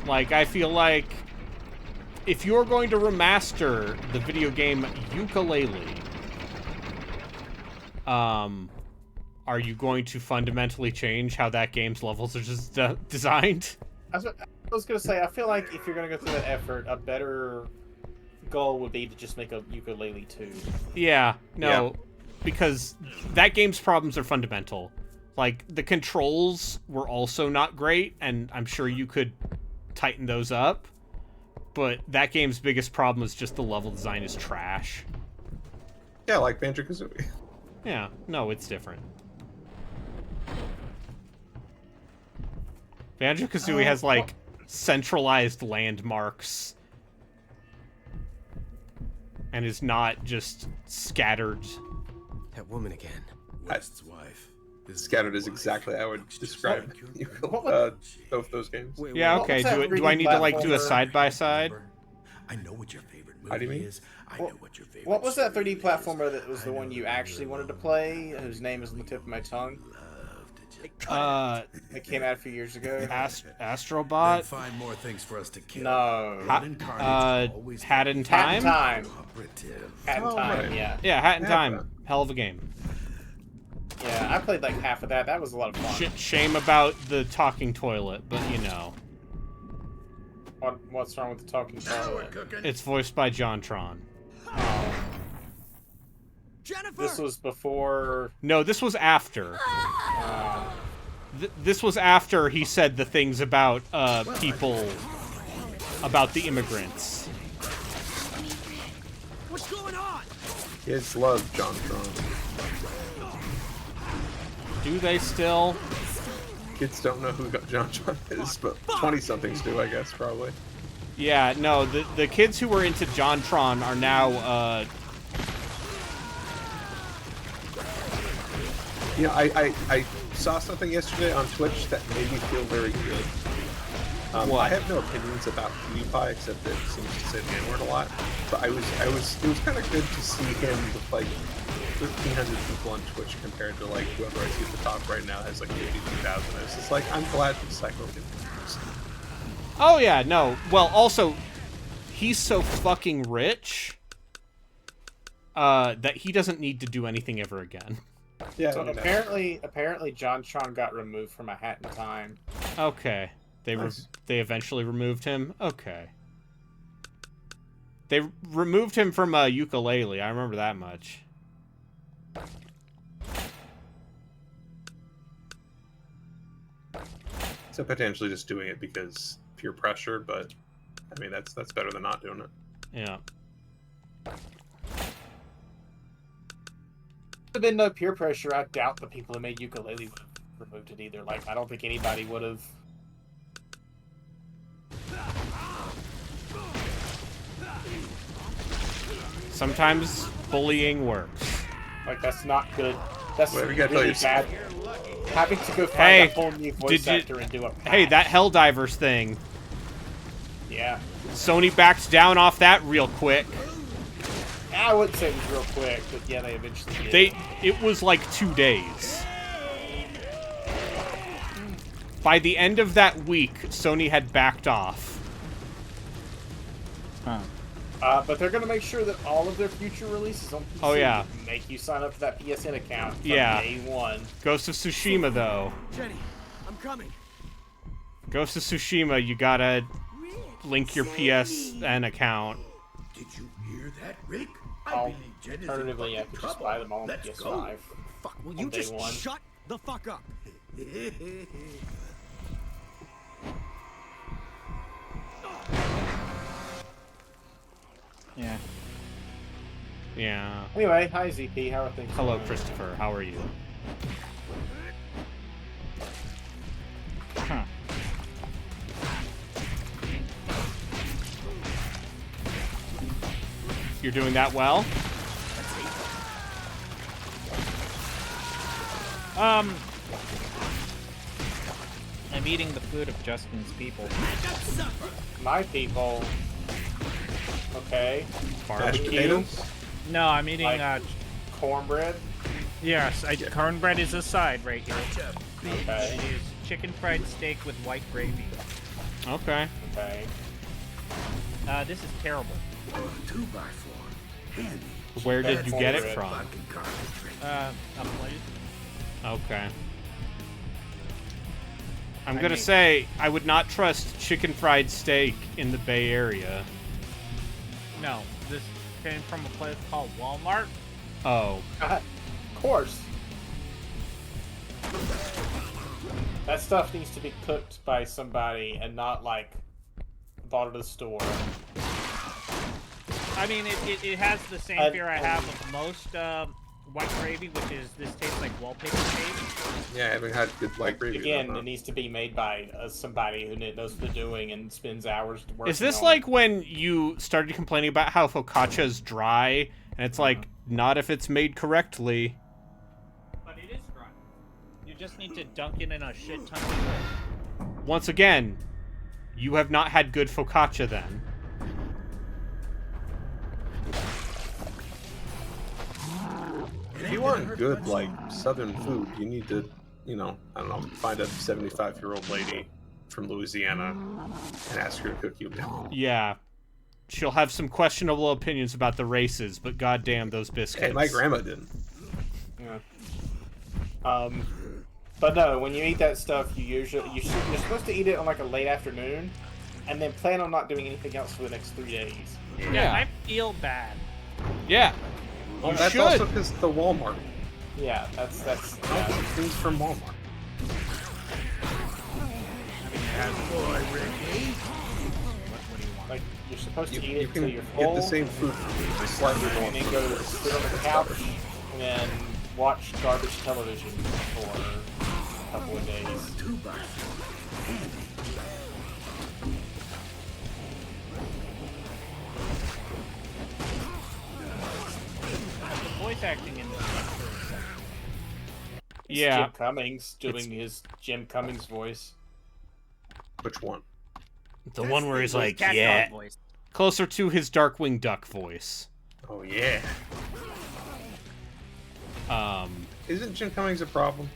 Like, I feel like if you're going to remaster the video game Ukulele, are you going to fundamentally change how that game's levels are just designed? I was gonna say, I feel like if you're gonna go through that effort, a better goal would be to just make a Ukulele 2. Yeah, no, Yeah. because that game's problems are fundamental. Like, the controls were also not great, and I'm sure you could tighten those up, but that game's biggest problem is just the level design is trash. Yeah, like Banjo-Kazooie. Yeah, no, it's different. Banjo-Kazooie has, like, centralized landmarks and is not just scattered. That woman again. West's wife. Scattered is exactly how I would describe both those games. Wait, Yeah, What okay, was that do I need to, like, do a 3D side-by-side? I know what your favorite movie How do you mean? is. I know what your favorite What was that 3D cereal is. platformer that was the one you actually wanted to play, whose name is on the tip of my tongue? It came out a few years ago. Then Astrobot? find more things for us to kill. No. Blood and carnage always Hat in Hat in Time? Time. operative. Hat in Oh, Time, right. yeah. Yeah, Hat in Yeah, Time. but- Hell of a game. Yeah, I played like half of that. That was a lot of fun. Shame about the talking toilet, but you know. What's wrong with the talking Now we're toilet? cooking. It's voiced by JonTron. This was before. No, this was after. This was after he said the things about people, about the immigrants. What's going on? Kids love JonTron. Do they still? Kids don't know who JonTron is, but 20-somethings do, I guess, probably. Yeah, no, the kids who were into JonTron are now, You know, I saw something yesterday on Twitch that made me feel very good. What? I have no opinions about PewDiePie except that it seems to say the N-word a lot. But it was kind of good to see him with like 1,300 people on Twitch compared to like whoever I see at the top right now has like 52,000. It's just like I'm glad the cycle continues. oh yeah, no. Well, also, he's so fucking rich, that he doesn't need to do anything ever again. Yeah. So you know. apparently, JonTron got removed from A Hat in Time. Okay. Nice. They eventually removed him? Okay. They removed him from Ukulele, I remember that much. So potentially just doing it because peer pressure, but I mean that's better than not doing it. Yeah. If there had been no peer pressure, I doubt the people who made Ukulele would have removed it either. Like, I don't think anybody would have. Sometimes bullying works. Like, that's not good. That's Whatever you gotta really tell bad. Having to go find Hey, a whole new voice did you- actor and do a Hey, patch. that Helldivers thing. Yeah. Sony backed down off that real quick. I wouldn't say it was real quick, but yeah, they eventually did. It was like 2 days. By the end of that week, Sony had backed off. But they're gonna make sure that all of their future releases on PC make you sign up for that PSN account from day one. Ghost of Tsushima, though. Jenny, I'm coming. Ghost of Tsushima, you gotta link your PSN account. Did you hear that, Rick? I believe Jen is in Alternatively, you have to just trouble. buy them all on Let's PS5. go. Fuck, will you just shut the fuck up? Yeah. Yeah. Anyway, hi ZP, how are things? Hello, going? Christopher. How are you? Huh. You're doing that well? I'm eating the food of Justin's people. My people. Okay. Mashed potatoes? No, I'm eating, Like- Cornbread. yes, cornbread is a side right here. Okay. It is chicken fried steak with white gravy. Okay. Okay. This is terrible. 2x4. Handy. Where did you get it Cornbread. from? Fucking concentrate. A plate. Okay. I'm gonna say, I would not trust chicken fried steak in the Bay Area. No, this came from a place called Walmart. Oh. Of course. That stuff needs to be cooked by somebody and not like bought at a store. I mean, it has the same fear I have of most white gravy, which is this tastes like wallpaper taste. Yeah, I haven't had good white gravy. Again, it needs to be made by somebody who knows what they're doing and spends hours working. Is this on like it. when you started complaining about how focaccia is dry, and it's like, not if it's made correctly? But it is dry. You just need to dunk it in a shit ton of oil. Once again, you have not had good focaccia then. If you want good, like, southern food, you need to, you know, I don't know, find a 75-year-old lady from Louisiana and ask her to cook you a meal. Yeah. She'll have some questionable opinions about the races, but goddamn those biscuits. Hey, my grandma didn't. Yeah. But no, when you eat that stuff, you're supposed to eat it on like a late afternoon, and then plan on not doing anything else for the next 3 days. Yeah. I feel bad. Yeah. Well, You that's should. also because the Walmart. Yeah, that's I don't get things from Walmart. like you're supposed to You, eat you it until can you're get full, the same food from me, just slightly more. and then go sit on the couch and then watch garbage television for a couple of days. 2x4. Handy. The voice acting in this is It's Yeah. Jim Cummings doing his Jim Cummings voice. Which one? The one where he's like, cat yeah. dog voice. Closer to his Darkwing Duck voice. Oh, yeah. Isn't Jim Cummings a problem?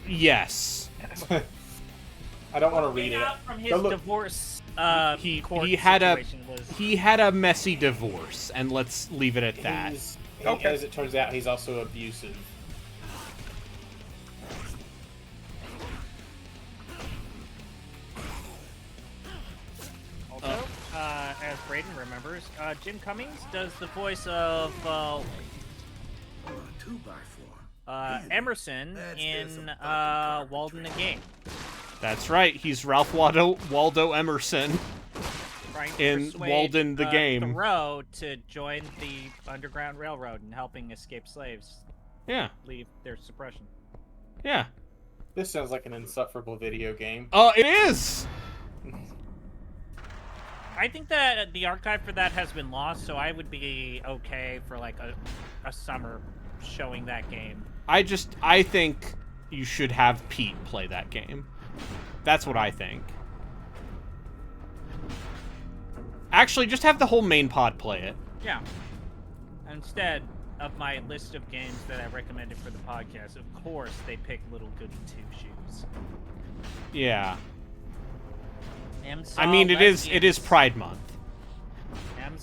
Yes. I don't want to read it. Out from his Go look. divorce court he had situation was... he had a messy divorce, and let's leave it at that. Okay. As it turns out, he's also abusive. Also, as Braden remembers, Jim Cummings does the voice of 2x4. Emerson That's in some fucking Walden the Game. That's right. He's Ralph Waldo Emerson. Trying to In persuade, Walden the Game. Thoreau to join the Underground Railroad and helping escaped slaves Yeah. leave their suppression. Yeah. This sounds like an insufferable video game. Oh, it is. I think that the archive for that has been lost, so I would be okay for like a summer showing that game. I think you should have Pete play that game. That's what I think. Actually, just have the whole main pod play it. Yeah. Instead of my list of games that I recommended for the podcast, of course they pick Little Goody Two Shoes. Yeah. Amsaw I mean, it is Lesbians. Pride Month.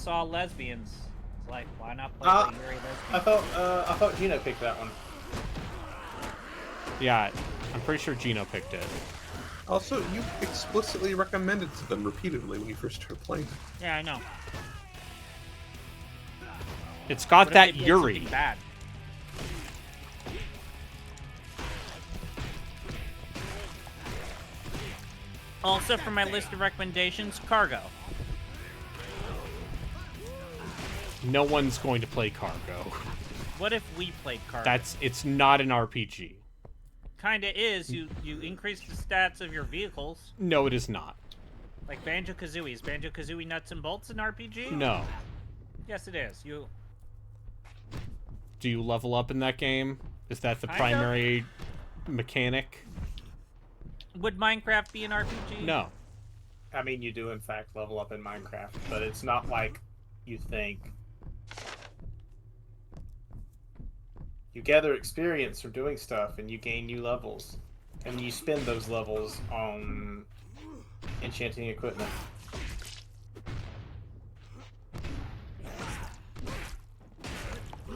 saw lesbians. It's like, why not play the Yuri lesbian? I thought Gino picked that one. Yeah, I'm pretty sure Gino picked it. Also, you explicitly recommended to them repeatedly when you first started playing. Yeah, I know. It's got What if that they played Yuri. something bad? Also, for my list of recommendations, Cargo. No one's going to play Cargo. What if we played Cargo? It's not an RPG. Kinda is. You increase the stats of your vehicles. No, it is not. Like Banjo-Kazooie. Is Banjo-Kazooie nuts and bolts an RPG? No. Yes, it is. You... Do you level up in that game? Is that the primary mechanic? Would Minecraft be an RPG? No. I mean, you do in fact level up in Minecraft, but it's not like you think. You gather experience from doing stuff, and you gain new levels, and you spend those levels on enchanting equipment.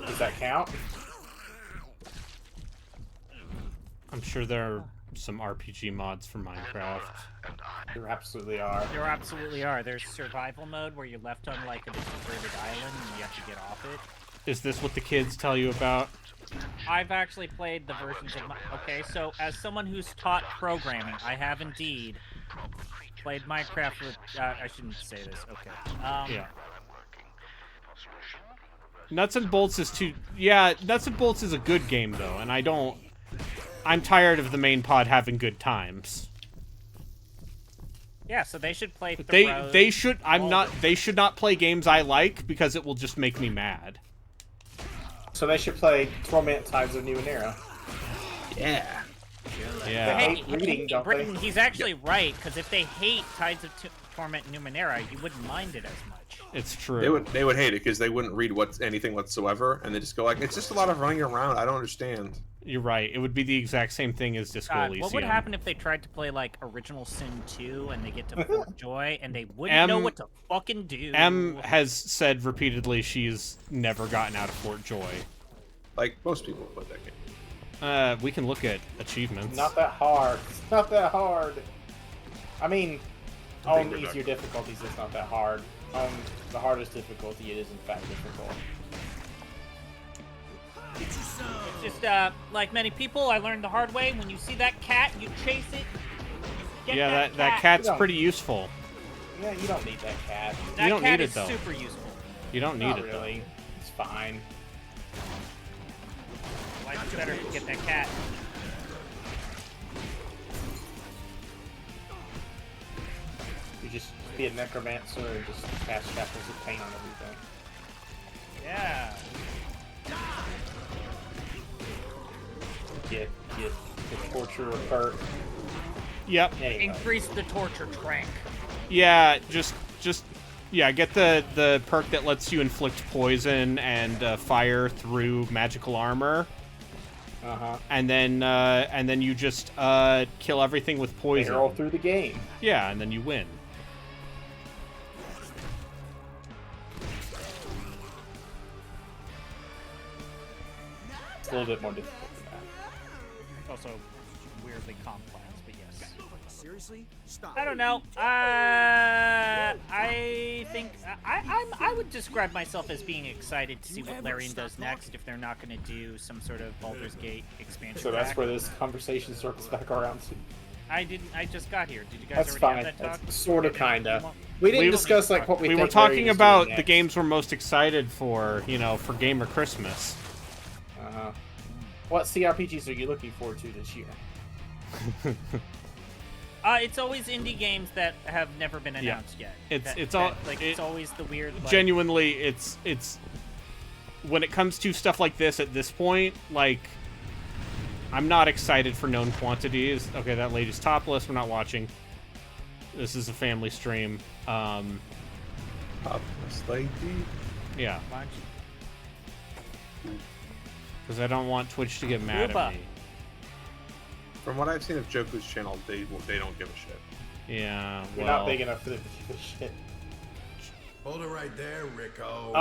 Does that count? I'm sure there are some RPG mods for Minecraft. There absolutely are. There absolutely are. There's survival mode where you're left on like a deserted island and you have to get off it. Is this what the kids tell you about? I've actually played the versions of okay, so as someone who's taught programming, I have indeed played Minecraft with I shouldn't say this. Okay. Yeah. Nuts and Bolts is too... Yeah, Nuts and Bolts is a good game, though, and I'm tired of the main pod having good times. Yeah, so they should play They should... They should not play games I like, because it will just make me mad. So they should play Torment Tides of Numenera. Yeah. Yeah. They hate reading, don't Britain, they? he's actually right, because if they hate Tides of Torment and Numenera, you wouldn't mind it as much. It's true. They would hate it because they wouldn't read anything whatsoever, and they just go like, "It's just a lot of running around. I don't understand." You're right. It would be the exact same thing as Disco Elysium. What would happen if they tried to play like Original Sin 2 and they get to Fort Joy and they wouldn't know what to fucking do? M has said repeatedly she's never gotten out of Fort Joy. Like most people play that game. We can look at achievements. Not that hard. It's not that hard. I mean, on easier difficulties, it's not that hard. On the hardest difficulty, it is in fact difficult. It's just, like many people, I learned the hard way. When you see that cat, you chase it. Yeah, that cat's pretty useful. Yeah, you don't need that cat. You don't need it, though. That cat is super useful. You don't need Not it, really. It's fine. Life's better if you get that cat. You just be a necromancer and just cast shackles of pain on everything. Yeah. Get the torture perk. Yep. Increase the torture trank. Yeah, just get the perk that lets you inflict poison and fire through magical armor. And then you just kill everything with poison. Barrel through the game. Yeah, and then you win. It's a little bit more difficult than that. Also weirdly complex, but yes. Seriously? Stop. I don't know. I think I would describe myself as being excited to see what Larian does next if they're not going to do some sort of Baldur's Gate expansion. So that's pack. where this conversation circles back around to. I just got here. Did you guys That's already fine. have that talk? That's sort of, Okay. kinda. We didn't discuss like what we. We think were talking Larian's about doing the next. games we're most excited for, for Gamer Christmas. What CRPGs are you looking forward to this year? It's always indie games that have never been announced yet. It's always the weird. Like, genuinely, it's when it comes to stuff like this at this point, like I'm not excited for known quantities. Okay, that lady's topless. We're not watching. This is a family stream. Topless lady. Yeah. Because I don't want Twitch to get mad at me. From what I've seen of Joku's channel, they don't give a shit. Yeah, We're not big enough for them to give a shit. Hold it right there, Rico.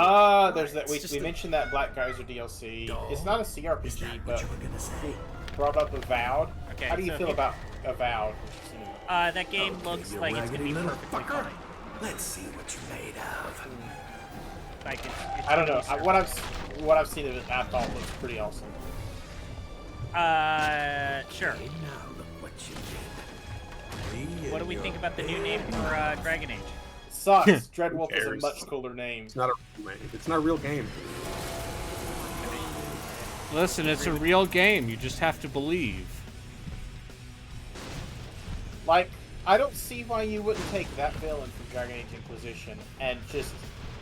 There's that. We mentioned that Black Geyser DLC. It's not a CRPG, but brought up Avowed. Okay, How do you so feel here- about Avowed? That game looks you like it's raggedy gonna be little perfectly fucker. fine. Let's see what you're made of. Like it's I don't know. gonna be What I've seen of it, I thought looks pretty awesome. Sure. And now look what you did. What do we think about the new name for Dragon Age? Sucks. Dreadwolf is a cares? much cooler name. It's not a real game. It's not a real game. Listen, it's a real game. You just have to believe. Like, I don't see why you wouldn't take that villain from Dragon Age Inquisition and just.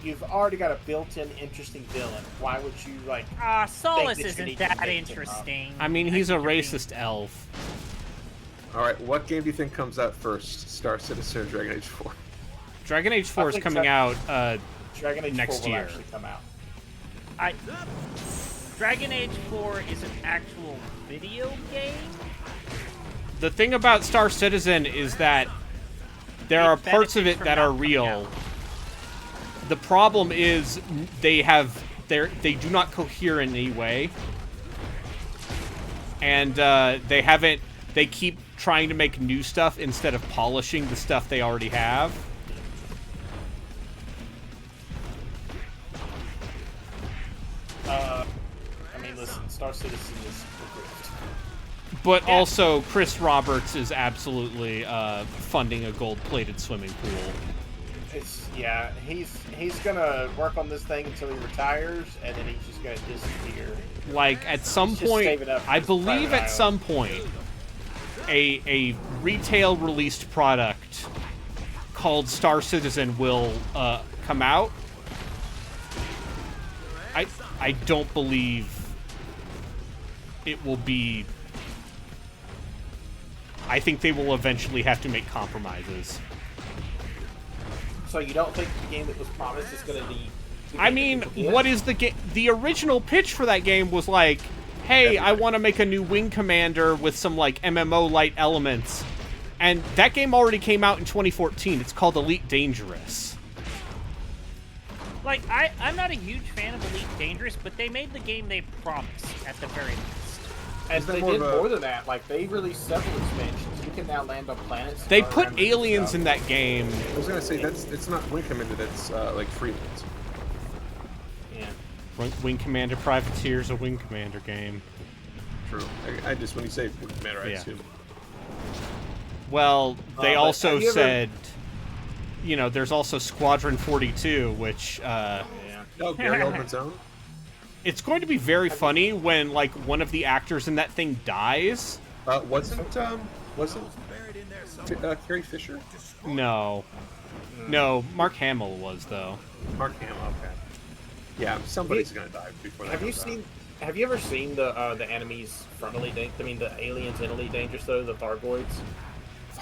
You've already got a built-in interesting villain. Why would you, like. Solus that you isn't need to that make him up? interesting. I mean, he's a think you're being- racist elf. All right, what game do you think comes out first? Star Citizen or Dragon Age 4? Dragon Age 4 is think coming out Dragon Age next 4 will year. actually come out. Dragon Age 4 is an actual video game. The thing about Star Citizen is that there are parts of it that are real. The problem is they do not cohere in any way, and they keep trying to make new stuff instead of polishing the stuff they already have. I mean, listen, Star Citizen is approved. But also, Chris Roberts is absolutely funding a gold-plated swimming pool. Yeah, he's gonna work on this thing until he retires, and then he's just gonna disappear. Like, at some He's just point, saving up for I his believe private at some point, a retail released product called Star Citizen will come out. I don't believe it will be. I think they will eventually have to make compromises. So you don't think the game that was promised is gonna be? I mean, what is the game? The original pitch for that game was like, hey, I want to make a new Wing Commander with some, like, MMO-light elements. And that game already came out in 2014. It's called Elite Dangerous. Like, I'm not a huge fan of Elite Dangerous, but they made the game they promised at the very least. And Is that they more did of a- more than that. Like, they released several expansions. You can now land on planets. They and put random aliens stuff. in that game. I was gonna say it's not Wing Commander. That's like Freelands. Yeah. Wing Commander Privateer's a Wing Commander game. True. I just when you say Wing Commander, I Yeah. assume. Well, they but also have you ever- said, you know, there's also Squadron 42, which Yeah. Oh, Gary Oldman's own. it's going to be very funny when, like, one of the actors in that thing dies. Wasn't Carrie Fisher? No. No, Mark Hamill was, though. Mark Hamill. Okay. Yeah, somebody's gonna die before that. Have you comes out. seen? Have you ever seen the enemies from Elite Dangerous? I mean, the aliens in Elite Dangerous, though, the Thargoids.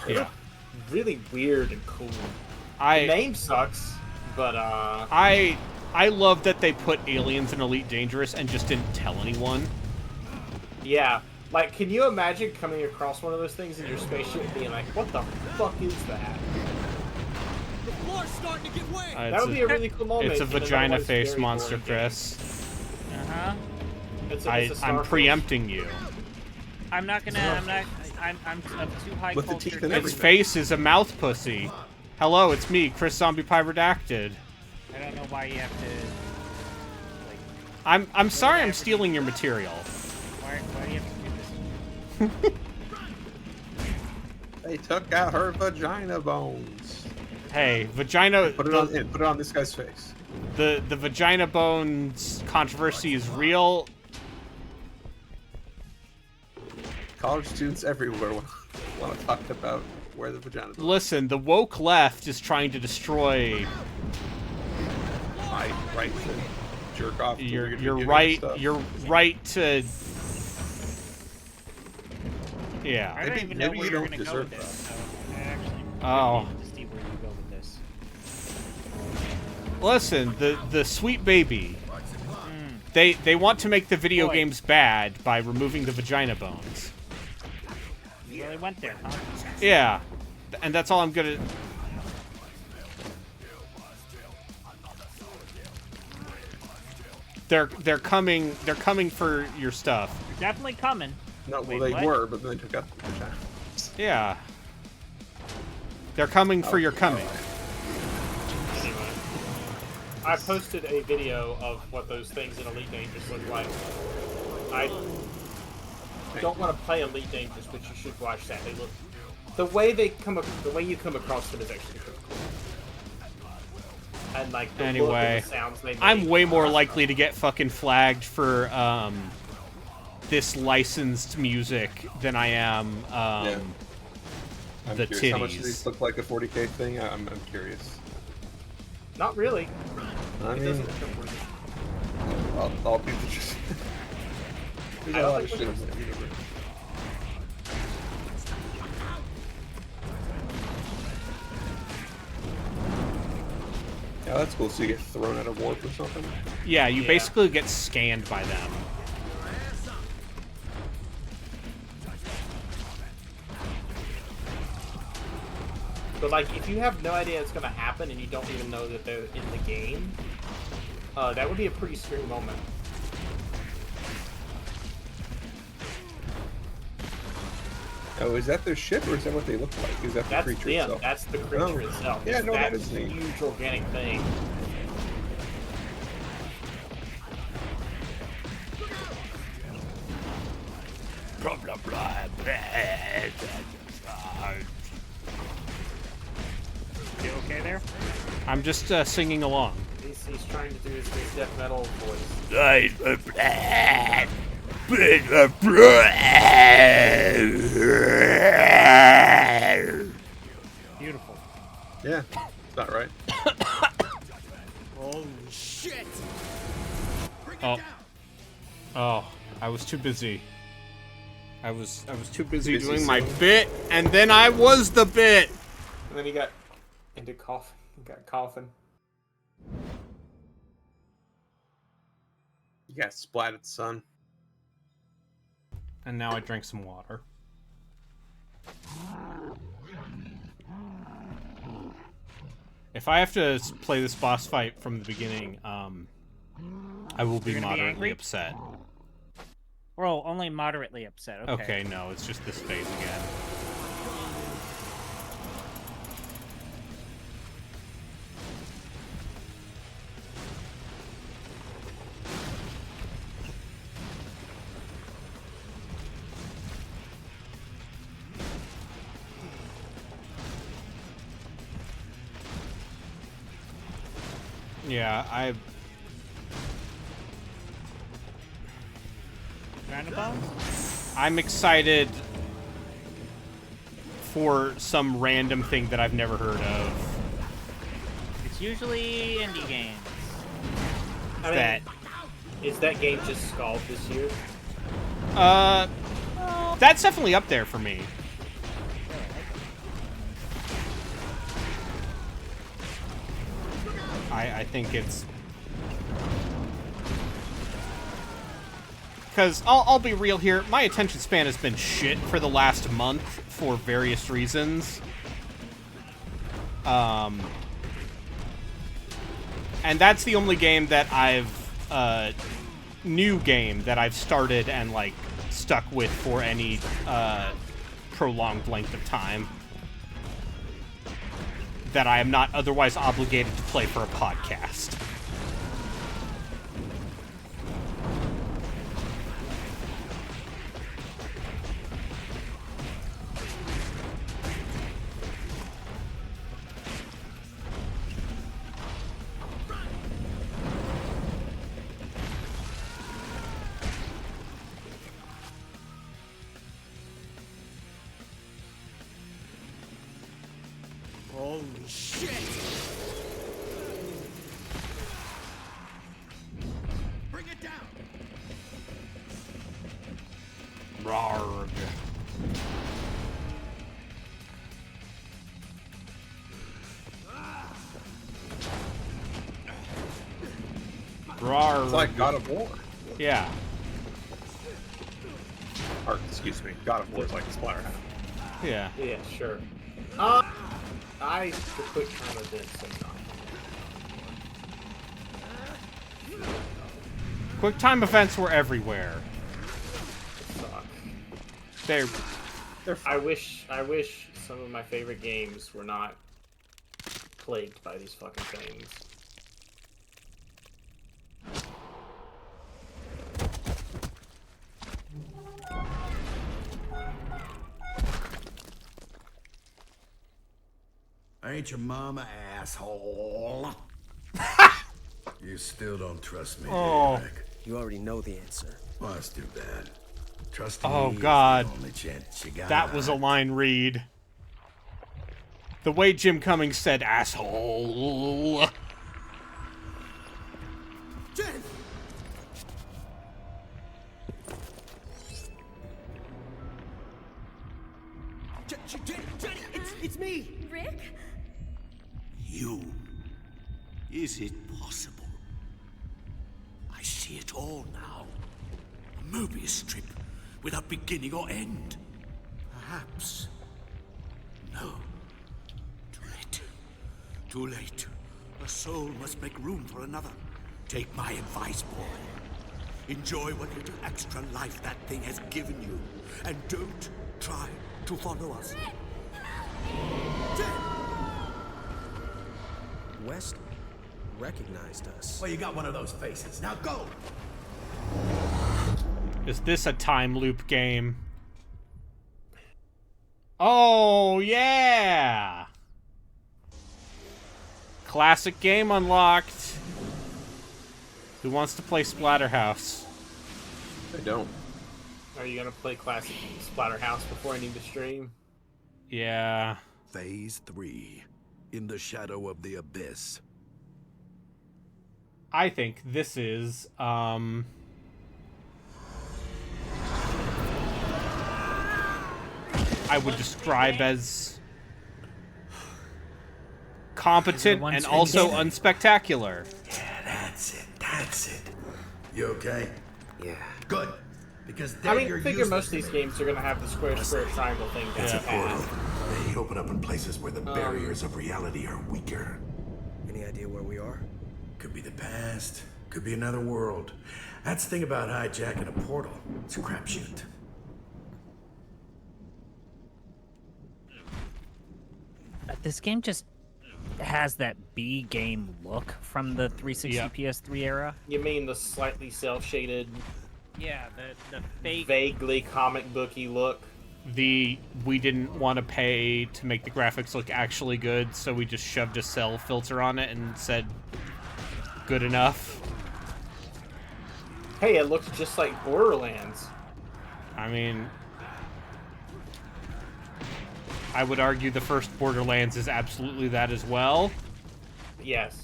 Yeah. Really weird and cool. The I name sucks, but I love that they put aliens in Elite Dangerous and just didn't tell anyone. yeah. Like, can you imagine coming across one of those things in your spaceship and being like, "What the fuck is that?" That would be a really cool moment. It's a in an vagina otherwise face very monster, boring game. Chris. Uh-huh. It's I'm starfish. preempting you. I'm not gonna. I'm of too high With the culture. teeth and to- Its everything. face is a mouth pussy. Hello, it's me, Chris Zombie Pie Redacted. I don't know why you have to. Like, I'm sorry I'm stealing your material. why do you have to do this? They took out her vagina bones. Hey, vagina. Put it on. Put it on this guy's face. The vagina bones controversy is real. College students everywhere want to talk about where the vagina bones. Listen, the woke left is trying to destroy My right to jerk off. to your weird video game right stuff. your right to. Yeah. I don't Maybe- even know maybe where you you're don't gonna go deserve with this. So I actually Oh. need to see where you go with this. Listen, the sweet baby. They want to make the video Boy. games bad by removing the vagina bones. You really went there, huh? Yeah, and that's all I'm gonna. They're coming for your stuff. You're definitely coming. No, well, Wait, they what? were, but then they took out the shadows. Yeah. They're coming for your coming. Anyway, I posted a video of what those things in Elite Dangerous look like. I don't want to play Elite Dangerous, but you should watch that. They look the way you come across them is actually pretty cool. And like the look Anyway, and the sounds they make. I'm way more likely to get fucking flagged for this licensed music than I am I'm the curious. How much do titties. these look like a 40K thing? I'm curious. Not really. I It mean, doesn't look worth it. I'll be the just. There's I a don't lot of think shit we're- in the universe. Yeah, that's cool. So you get thrown out of warp or something? Yeah, you Yeah. basically get scanned by them. But like, if you have no idea it's gonna happen and you don't even know that they're in the game, that would be a pretty scary moment. Oh, is that their ship or is that what they look like? Is that the That's creature them. itself? That's the creature Oh. itself. Yeah, It's no, that that is neat. huge organic thing. Blah, blah, blah, You okay there? I'm just singing along. He's trying to do his death metal voice. Beautiful. Yeah, it's not right. Oh, shit! Oh. Oh, I was too busy. I was too busy Busy doing my singing. bit, and then I was the bit. And then he got into coughing. He got coughing. You got splatted, son. And now I drank some water. If I have to play this boss fight from the beginning, I will be You're gonna be moderately angry? upset. Well, only moderately upset. Okay. Okay, no, it's just this phase again. Yeah, Roundabouts? I'm excited for some random thing that I've never heard of. It's usually indie games. I mean, That is that game just Scald this year? that's definitely up there for me. I think it's because I'll be real here. My attention span has been shit for the last month for various reasons. And that's the only game that I've new game that I've started and like stuck with for any prolonged length of time that I am not otherwise obligated to play for a podcast. Holy shit! Bring it down! Rarg. Rarg. It's like God of War. Yeah. Or, excuse me, God of War is like Splatterhouse. Yeah. Yeah, sure. I the quick time event sometimes. QuickTime events were everywhere. Suck. They're I wish some of my favorite games were not plagued by these fucking things. I ain't your mama, asshole. You still don't trust me, Oh. do you, Rick? You already know the answer. Well, that's too bad. Trust Oh, me is God. the only chance you got. that was a line read. The way Jim Cummings said asshole. Jen! Jenny, it's me! Rick? You. Is it possible? I see it all now. A Mobius strip without beginning or end. Perhaps. No. Too late. Too late. A soul must make room for another. Take my advice, boy. Enjoy what little extra life that thing has given you. And don't try to follow us. West recognized us. Well, you got one of those faces. Now go! Is this a time loop game? Oh, yeah! Classic game unlocked. Who wants to play Splatterhouse? I don't. Are you gonna play classic Splatterhouse before ending the stream? Yeah. Phase 3. In the shadow of the abyss. I think this is, I would describe as competent and also unspectacular. Yeah, that's it. That's it. You okay? Yeah. Good. Because I then mean, you're I figure useless most of to these me. games are gonna have the square triangle thing down It's the a portal. path. They open up in places where the barriers of reality are weaker. Any idea where we are? Could be the past. Could be another world. That's the thing about hijacking a portal. It's a crapshoot. This game just has that B game look from the 360 Yep. PS3 era. You mean the slightly cel-shaded, Yeah, the fake. vaguely comic booky look? We didn't want to pay to make the graphics look actually good, so we just shoved a cell filter on it and said, good enough. Hey, it looks just like Borderlands. I mean, I would argue the first Borderlands is absolutely that as well. Yes.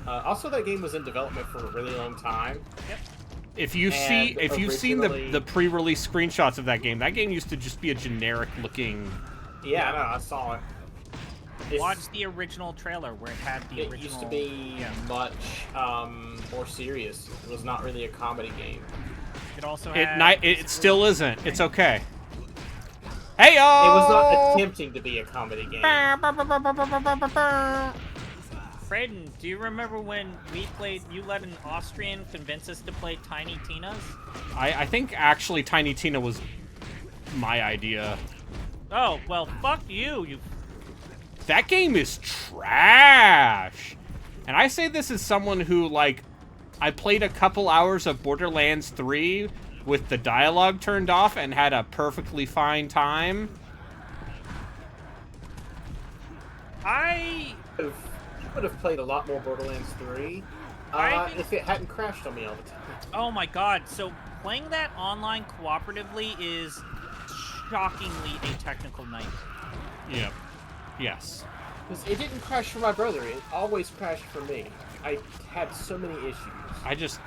Also, that game was in development for a really long time. If you've seen originally- the pre-release screenshots of that game used to just be a generic looking. Yeah, I know, I saw it. It's- Watch the original trailer where it had the It original. used to be much more serious. It was not really a comedy game. It also It had. it still isn't. It's okay. Hey yo! It was not attempting to be a comedy game. Braden, do you remember when we played? You let an Austrian convince us to play Tiny Tina's. I think actually Tiny Tina was my idea. Oh well, fuck you. You. That game is trash. And I say this as someone who, like, I played a couple hours of Borderlands 3 with the dialogue turned off and had a perfectly fine time. I would have played a lot more Borderlands 3 if it hadn't crashed on me all the time. Oh my god, so playing that online cooperatively is shockingly a technical nightmare. Yep. Yes. 'Cause it didn't crash for my brother, it always crashed for me. I had so many issues. I just...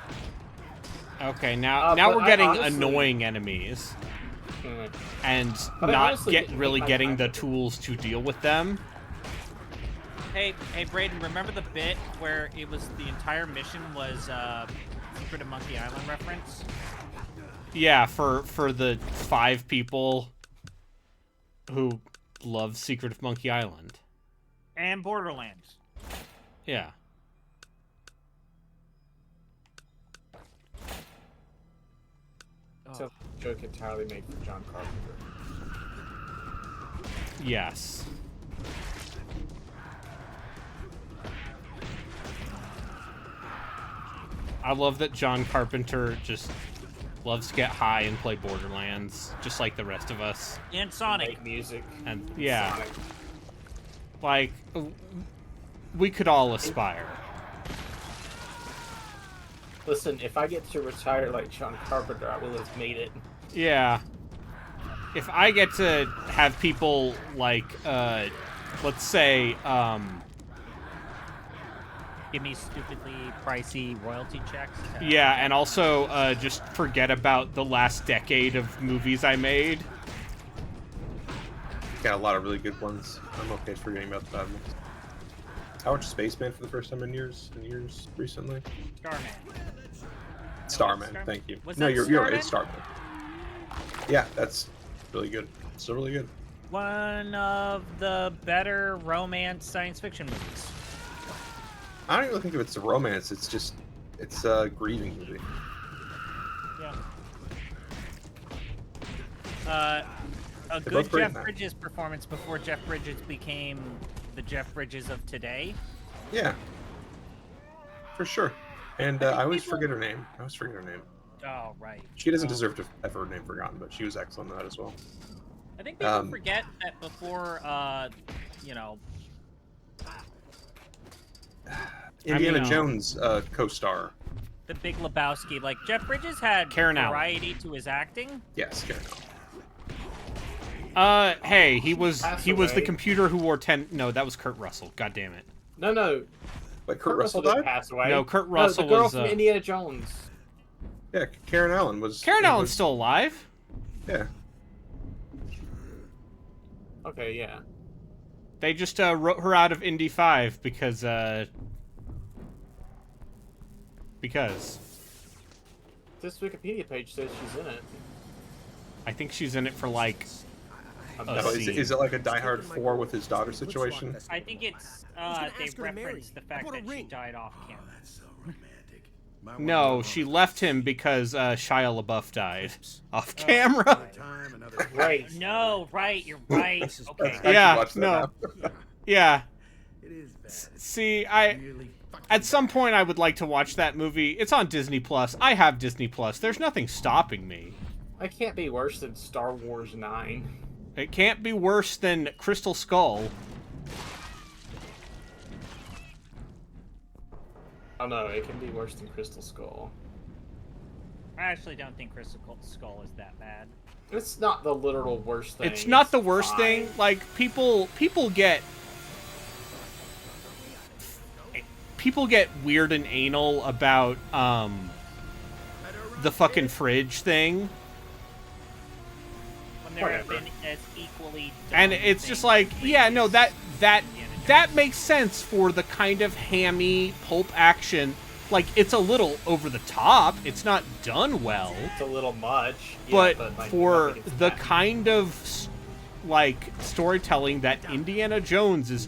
Okay, now but we're I getting honestly- annoying enemies. Mm. And But I not honestly didn't really hate my getting time the with it. tools to deal with them. Hey, Braden, remember the bit where it was the entire mission was Secret of Monkey Island reference? Yeah, for the 5 people who love Secret of Monkey Island. And Borderlands. Yeah. So, joke entirely made for John Carpenter. Yes. I love that John Carpenter just loves to get high and play Borderlands, just like the rest of us. And Sonic. Make music. And yeah, Sonic. like we could all aspire. Listen, if I get to retire like John Carpenter, I will have made it. Yeah. If I get to have people like, let's say, Give me stupidly pricey royalty checks. yeah, and also just forget about the last decade of movies I made. Got a lot of really good ones. I'm okay forgetting about the bad ones. I watched Spaceman for the first time in years recently. Starman. Starman, Starman? thank you. Was No, that you're right. It's Starman? Starman. Yeah, that's really good. Still really good. One of the better romance science fiction movies. I don't even think of it's a romance. It's a grieving movie. Yeah. A They're good both great Jeff in that. Bridges performance before Jeff Bridges became the Jeff Bridges of today. Yeah, for sure. And I always people- forget her name. Oh, right. She doesn't deserve to have her name forgotten, but she was excellent in that as well. I think people forget that before, Indiana mean, Jones co-star. the Big Lebowski, like Jeff Bridges had Karen Allen. variety to his acting. Yes, Karen. Hey, he was Pass the away. computer who wore 10. No, that was Kurt Russell. God damn it. No. Wait, Kurt Russell didn't died? pass away. No, Kurt Russell the girl was, from Indiana Jones. Yeah, Karen Allen was. Karen Allen's still alive. Yeah. Okay, yeah. They just wrote her out of Indy 5 because. This Wikipedia page says she's in it. I think she's in it for like. Oh, scene. is it like a Die Hard 4 with his daughter situation? I think it's gonna they ask her to marry reference me. the I fact bought a that she ring. died off camera. That's so romantic. My No, wife- she left him because Shia LaBeouf died off Oh, camera. Time, another Right. No, right, you're right. Okay. I should Yeah, watch that no. now. Yeah. It is bad. See, Really fucking at some point I would like to watch that movie. It's on Disney Plus. I have Disney Plus. There's nothing stopping me. It can't be worse than Star Wars 9. It can't be worse than Crystal Skull. Oh no, it can be worse than Crystal Skull. I actually don't think Crystal Skull is that bad. It's not the literal worst thing. It's not the worst fine. thing. Like people get weird and anal about the fucking fridge thing. When there have Whatever. been as equally And dumb it's just things like, yeah, no, previous that Indiana that makes sense for the kind of hammy pulp action. Like, it's a little over the top. It's not done well. It's a little much. Yeah, But like, for nothing is the bad. kind of, like, storytelling that Indiana Jones is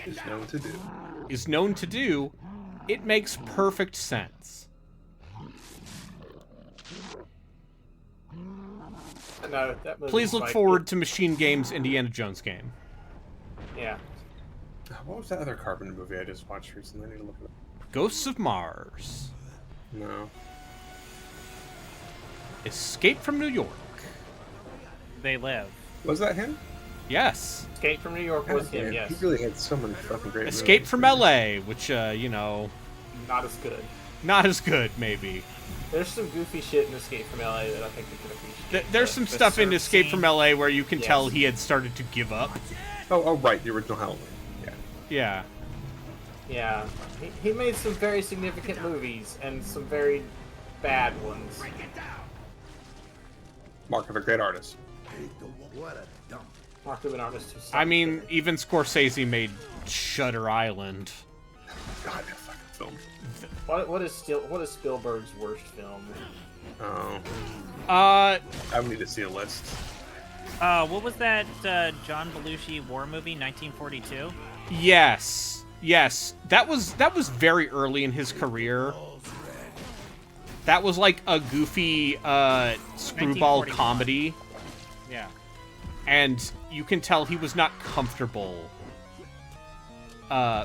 Is known to do. is known to do, it makes perfect sense. No, that movie's Please look like- forward to Machine Games' Indiana Jones game. Yeah. What was that other Carpenter movie I just watched recently? I need to look it up. Ghosts of Mars. No. Escape from New York. They live. Was that him? Yes. Escape from New York was him, Man, yes. He really had so many fucking great Escape movies. from LA, which, you know, Not as good. not as good, maybe. There's some goofy shit in Escape from LA that I think we can appreciate. There's some stuff in surf Escape scene. from LA where you can tell Yes. he had started to give up. Oh, right, the original Halloween. Yeah. Yeah. Yeah. He made some very significant movies and some very bad ones. Mark of a great artist. What a dump. Mark of an artist who I mean, sucked. even Scorsese made Shutter Island. God, that fucking film. What is Spielberg's worst film? Oh. Uh, I would need to see a list. What was that John Belushi war movie, 1942? yes. Yes. That was very early in his career. That was like a goofy screwball 1941. comedy, Yeah. and you can tell he was not comfortable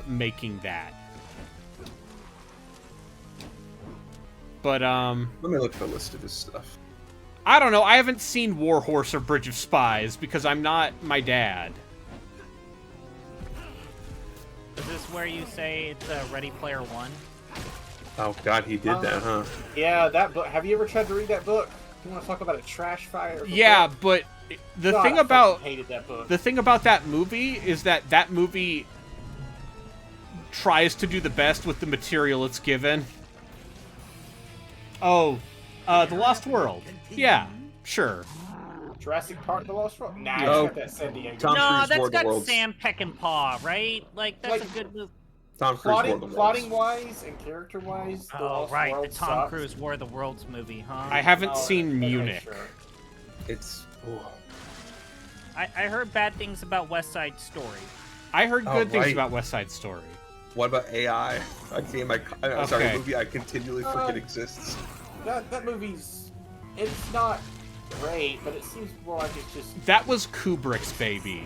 making that. But Let me look at the list of his stuff. I don't know. I haven't seen War Horse or Bridge of Spies because I'm not my dad. Is this where you say it's Ready Player One? Oh God, he did that, huh? Yeah, that book. Have you ever tried to read that book? You want to talk about a trash fire? of a Yeah, book? but the God, thing I about fucking hated that book. the thing about that movie is that movie tries to do the best with the material it's given. Oh, The Lost World. Yeah, sure. Jurassic Park: The Lost World. Nah, No. it's got that San Diego. Tom No, Cruise that's wore the got world's- Sam Peckinpah, right? Like that's Like- a good movie. Tom Cruise wore the Plotting world's. wise and character wise, The Oh, Lost right, World the Tom sucks. Cruise War of the Worlds movie, huh? I haven't Oh, seen okay, Munich. sure. It's. Ooh. I heard bad things about West Side Story. I heard good things right. about West Side Story. What about AI? A game sorry, Okay. a movie I continually forget exists. That movie's, it's not great, but it seems more like it's just, That was Kubrick's baby.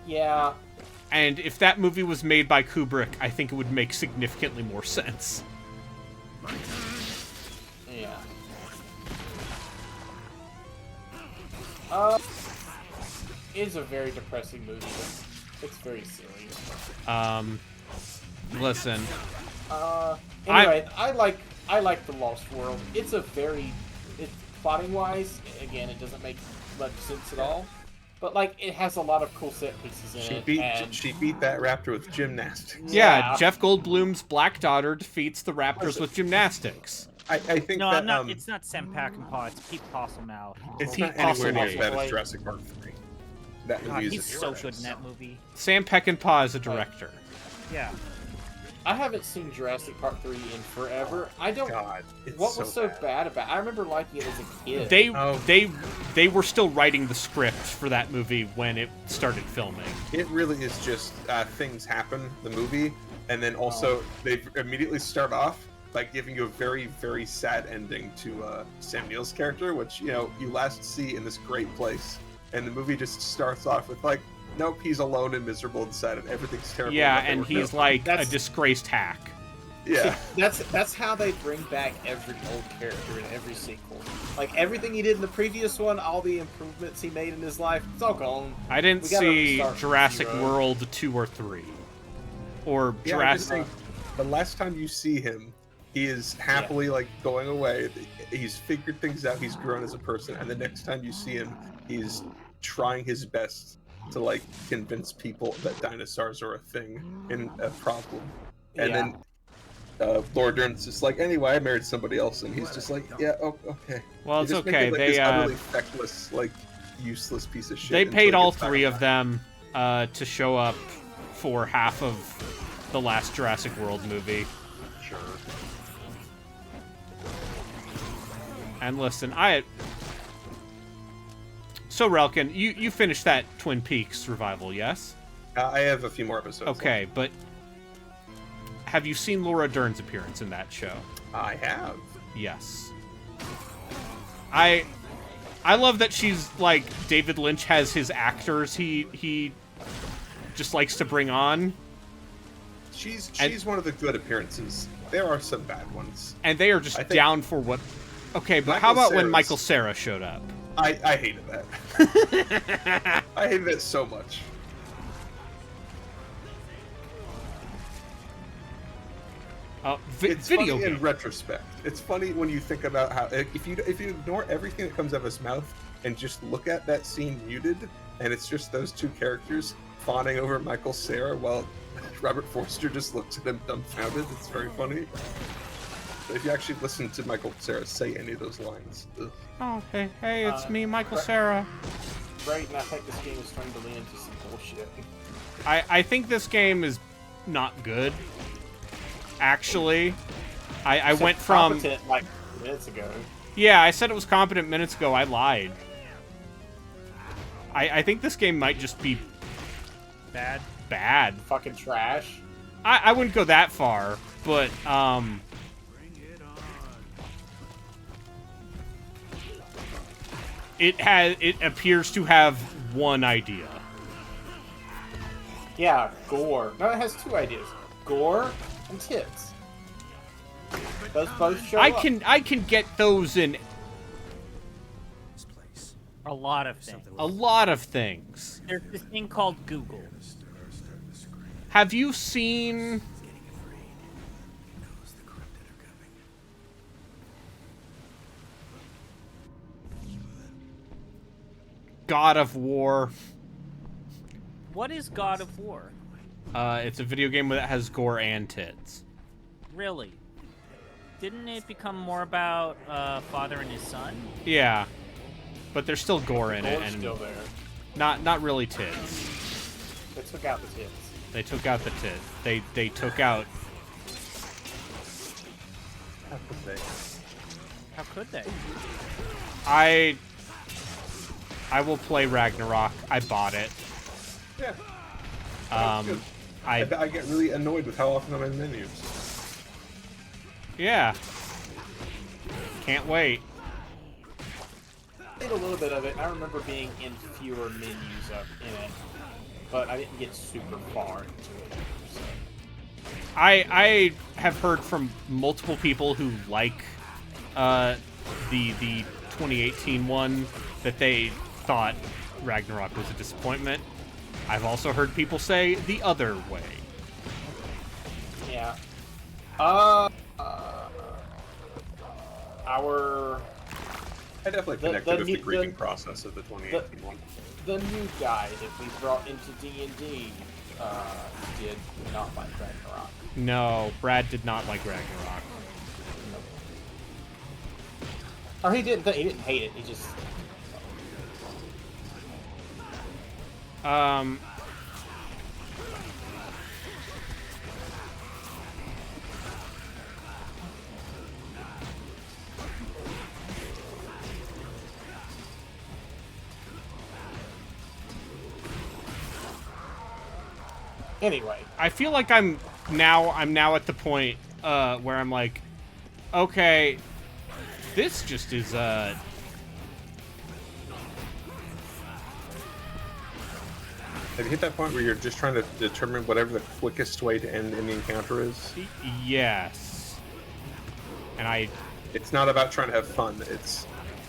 yeah. And if that movie was made by Kubrick, I think it would make significantly more sense. Yeah. It's a very depressing movie. But it's very silly. Listen, Anyway, I like The Lost World. It's plotting wise, again, it doesn't make much sense at all. But like, it has a lot of cool set pieces in it. and She beat that raptor with gymnastics. yeah, Jeff Goldblum's Black Daughter defeats the Raptors with gymnastics. I think No, that I'm not. It's not Sam Peckinpah. It's Pete Postlethwaite. it's Pete not anywhere near as Postlethwaite. bad as Jurassic Park 3. That God, movie is he's a so trash. good in that movie. Sam Peckinpah is a director. Yeah. I haven't seen Jurassic Park 3 in forever. I don't. God, it's What was so bad about it? I remember liking it as a kid. They were still writing the script for that movie when it started filming. It really is just things happen, the movie, and then also they immediately start off by giving you a very, very sad ending to Sam Neill's character, which, you know, you last see in this great place. And the movie just starts off with, like, nope, he's alone and miserable inside, and everything's terrible. Yeah, nothing and worked he's out. like a That's- disgraced hack. Yeah. That's how they bring back every old character in every sequel. Like, everything he did in the previous one, all the improvements he made in his life, it's all gone. I didn't We gotta see restart from Jurassic zero. World 2 or 3. Or Yeah, I'm just Jurassic... saying, the last time you see him, he is happily, like, going away. He's figured things out, he's grown as a person, and the next time you see him, he's trying his best to, like, convince people that dinosaurs are a thing and a problem. And then Laura Dern's just like, anyway, I married somebody else, and he's just like, yeah, okay. Well, They it's just make okay. him, like, They this utterly feckless, like, useless piece of shit. they until paid he all gets back three on of track. them to show up for half of the last Jurassic World movie. Sure. And listen, So, Relkin, you finished that Twin Peaks revival, yes? I have a few more episodes. Okay, but have you seen Laura Dern's appearance in that show? I have. Yes. I love that she's like David Lynch has his actors he just likes to bring on, She's And- one of the good appearances. There are some bad ones. and they are just I think- down for what. Okay, but Michael how about when Cera's- Michael Cera showed up? I hated that. I hated it so much. It's Video funny in game. retrospect. It's funny when you think about how if you ignore everything that comes out of his mouth and just look at that scene muted, and it's just those two characters fawning over Michael Cera while Robert Forster just looks at him dumbfounded. It's very funny. But if you actually listen to Michael Cera say any of those lines, ugh. Oh, hey, it's me, Michael Cera. Right, and I think this game is starting to lean into some bullshit. I think this game is not good. Actually, I went from Competent, like minutes ago. yeah, I said it was competent minutes ago. I lied. I think this game might just be bad. Fucking trash. I wouldn't go that far, but it appears to have one idea. Yeah, gore. No, it has 2 ideas. Gore and tits. Those both show I up. can get those in This place. A lot of things. a lot of things. There's this thing called Google. Have you seen God of War? What is God of War? It's a video game that has gore and tits. Really? Didn't it become more about father and his son? Yeah, but there's still gore in it, Gore's and still there. not really tits. They took out the tits. They took out the tits. They took out. Have to say. How could they? I will play Ragnarok. I bought it. Yeah. Um, I get really annoyed with how often I'm in menus. Yeah. Can't wait. I did a little bit of it. I remember being in fewer menus up in it, but I didn't get super far into it. So. I have heard from multiple people who like the 2018 one that they thought Ragnarok was a disappointment. I've also heard people say the other way. Yeah. Our I definitely The- connected the with the new- grieving the- process of the 2018 one. the new guy that we brought into D&D did not like Ragnarok. No, Brad did not like Ragnarok. Or he didn't hate it. He just anyway. I feel like I'm now at the point where I'm like, okay, this just is Have you hit that point where you're just trying to determine whatever the quickest way to end any encounter is? yes. And It's not about trying to have fun. It's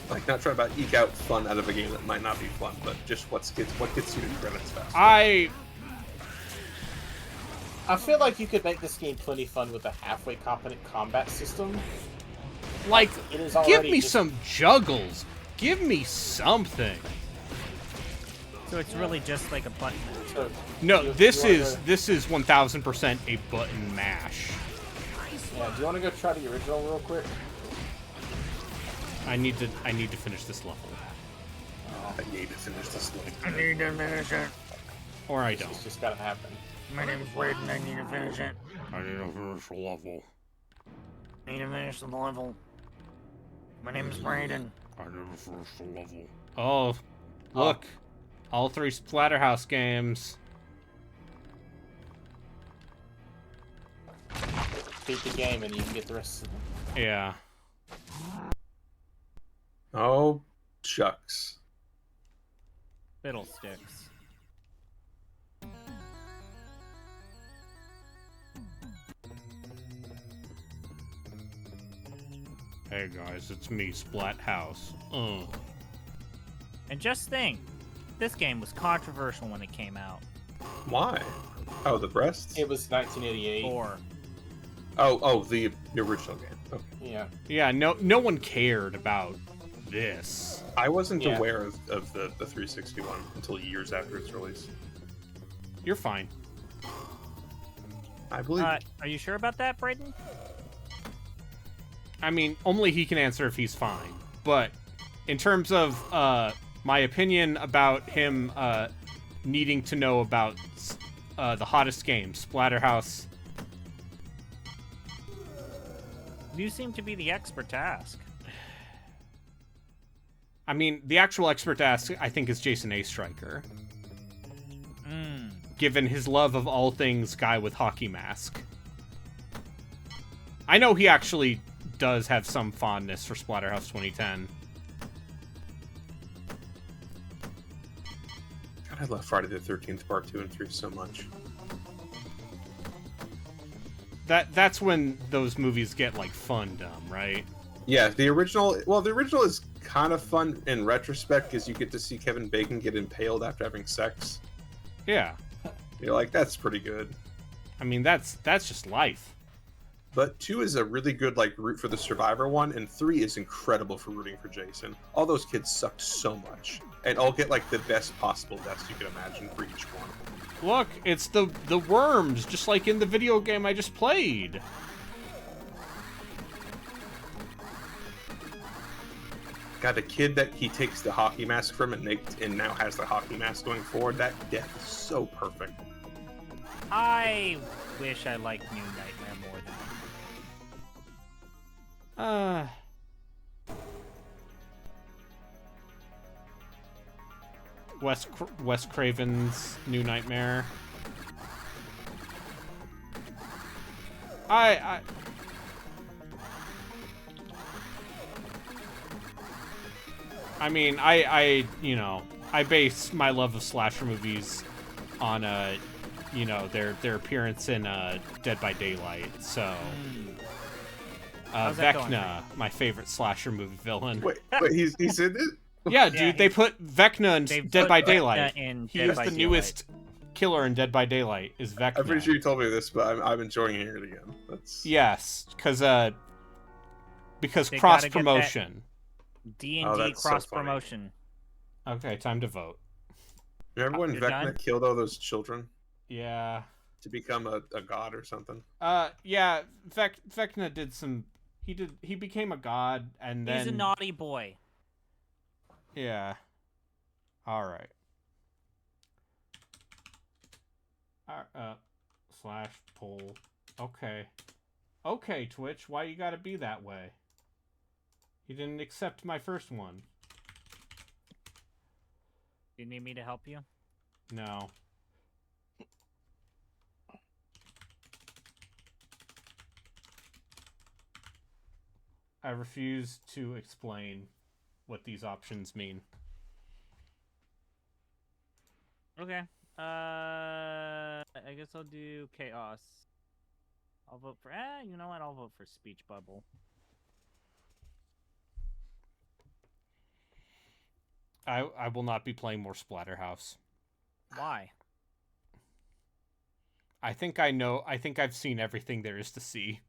like not trying to eke out fun out of a game that might not be fun, but just what gets you to credits fast. I feel like you could make this game plenty fun with a halfway competent combat system. like It is give already me just- some juggles. Give me something. So it's really just like a button. So No, you this wanna is go- this is 1000% a button mash. Yeah, do you want to go try the original real quick? I need to finish this level, I need to finish this thing. I need to finish it. or I don't. It's just gotta happen. My name's Braden. I need to finish it. I need to finish the level. I need to finish the level. My name's Braden. I need to finish the level. Oh, look, all 3 Splatterhouse games. Beat the game and you can get the rest of them. Yeah. Oh, shucks. Fiddlesticks. Hey guys, it's me, Splathouse. And just think, this game was controversial when it came out. Why? Oh, the breasts? It was 1988. Or Oh, the original game. Okay. Yeah. Yeah, no one cared about this. I wasn't Yeah. aware of the 361 until years after its release. You're fine. I believe. are you sure about that, Braden? I mean, only he can answer if he's fine. But in terms of my opinion about him needing to know about the hottest game, Splatterhouse. You seem to be the expert to ask. I mean, the actual expert to ask, I think, is Jason A. Stryker. Given his love of all things guy with hockey mask. I know he actually does have some fondness for Splatterhouse 2010. God, I love Friday the 13th Part 2 and 3 so much. That's when those movies get like fun dumb, right? Yeah, the original is kind of fun in retrospect because you get to see Kevin Bacon get impaled after having sex. Yeah. You're like, that's pretty good. I mean, that's just life. But 2 is a really good like root for the survivor one, and 3 is incredible for rooting for Jason. All those kids sucked so much, and all get like the best possible deaths you can imagine for each one. Look, it's the worms, just like in the video game I just played. God, the kid that he takes the hockey mask from and now has the hockey mask going forward, that death is so perfect. I wish I liked New Nightmare more than Wes Craven's New Nightmare. I mean, I you know, I base my love of slasher movies on you know, their appearance in Dead by Daylight. So How's that going? Vecna, my favorite slasher movie villain. Wait, he's in it? Yeah, dude, they put Vecna in Dead by Daylight. He Dead is by the Daylight. newest killer in Dead by Daylight. Is Vecna? I'm pretty sure you told me this, but I'm enjoying hearing it again. Yes, because They cross gotta get promotion. D&D Oh, that's so cross funny. promotion. Okay, time to vote. Remember when You're Vecna done? killed all those children Yeah. to become a god or something? Yeah. Vecna did some. He became a god, and then He's a naughty boy. Yeah. All right. Slash poll. Okay. Okay, Twitch. Why you gotta be that way? You didn't accept my first one. Do you need me to help you? No. I refuse to explain what these options mean. Okay. I guess I'll do chaos. I'll vote for. You know what? I'll vote for speech bubble. I will not be playing more Splatterhouse. Why? I think I know. I think I've seen everything there is to see.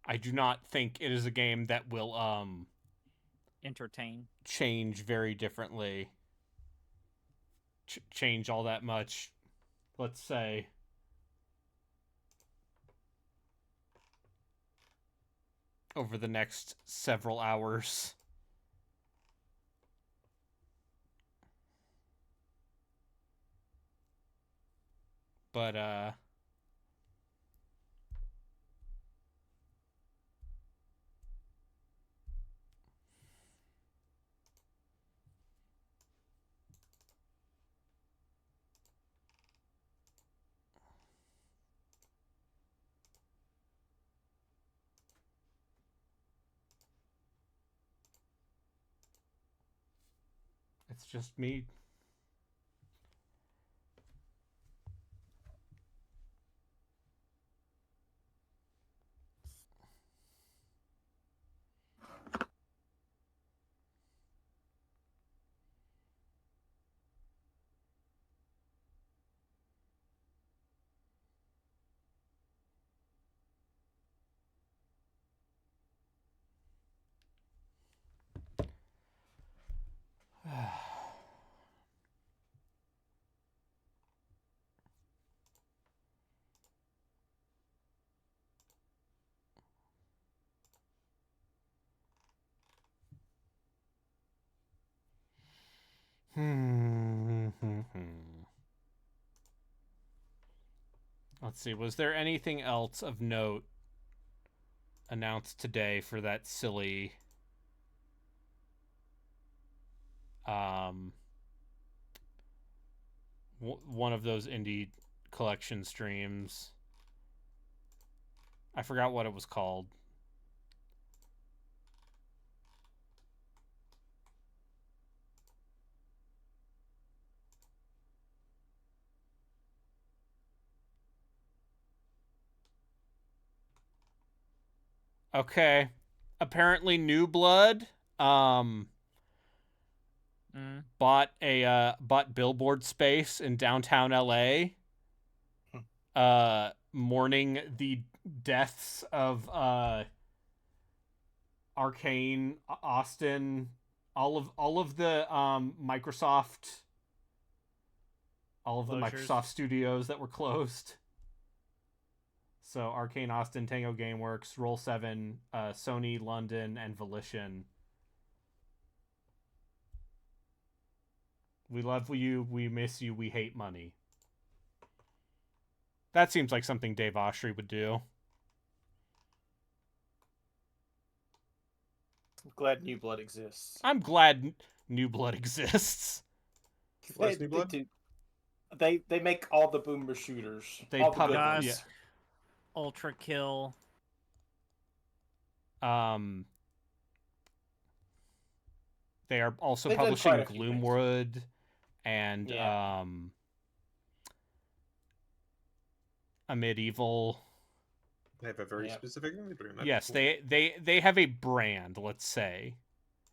I do not think it is a game that will Entertain. change very differently. Change all that much. Let's say. Over the next several hours. But it's just me. Let's see. Was there anything else of note announced today for that silly one of those indie collection streams? I forgot what it was called. Okay. Apparently, New Blood bought billboard space in downtown LA, mourning the deaths of Arcane, Austin, all of the Microsoft, all of the Closures. Microsoft studios that were closed. So Arcane, Austin, Tango Gameworks, Roll7, Sony, London, and Volition. We love you, we miss you, we hate money. That seems like something Dave Oshry would do. I'm glad New Blood exists. I'm glad New Blood exists. Where's New Blood? They make all the boomer shooters. They all the pub- good yeah. ones. Ultra Kill. They are also They've done publishing quite a few things. Gloomwood and Yeah. a Medieval. They have a very specific name. Yes, they have a brand, let's say,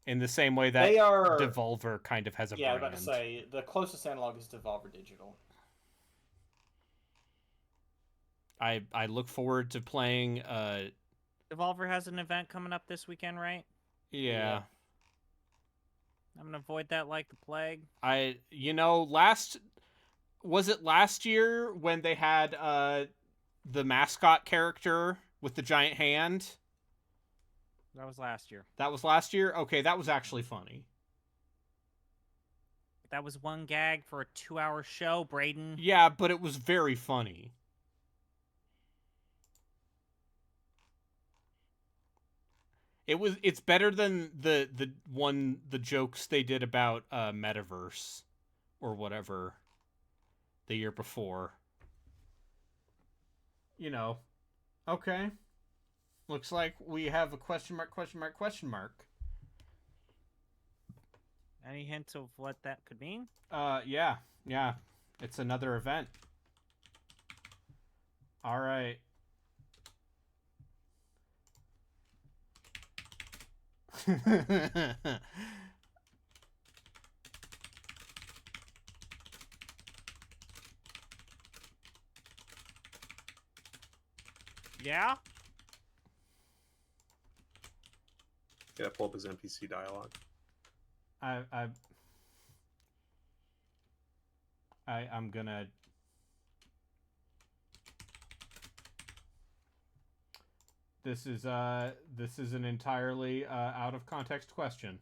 in the same way that They are Devolver kind of has a Yeah, I was brand. about to say the closest analog is Devolver Digital. I look forward to playing. Devolver has an event coming up this weekend, right? Yeah. I'm gonna avoid that like the plague. Was it last year when they had the mascot character with the giant hand? That was last year. That was last year? Okay, that was actually funny. That was one gag for a 2-hour show, Braden. Yeah, but it was very funny. It's better than the jokes they did about Metaverse or whatever the year before. Okay. Looks like we have a question mark. Any hints of what that could mean? Yeah. It's another event. All right. Yeah? Yeah, pull up his NPC dialogue. I'm gonna. This is an entirely out of context question.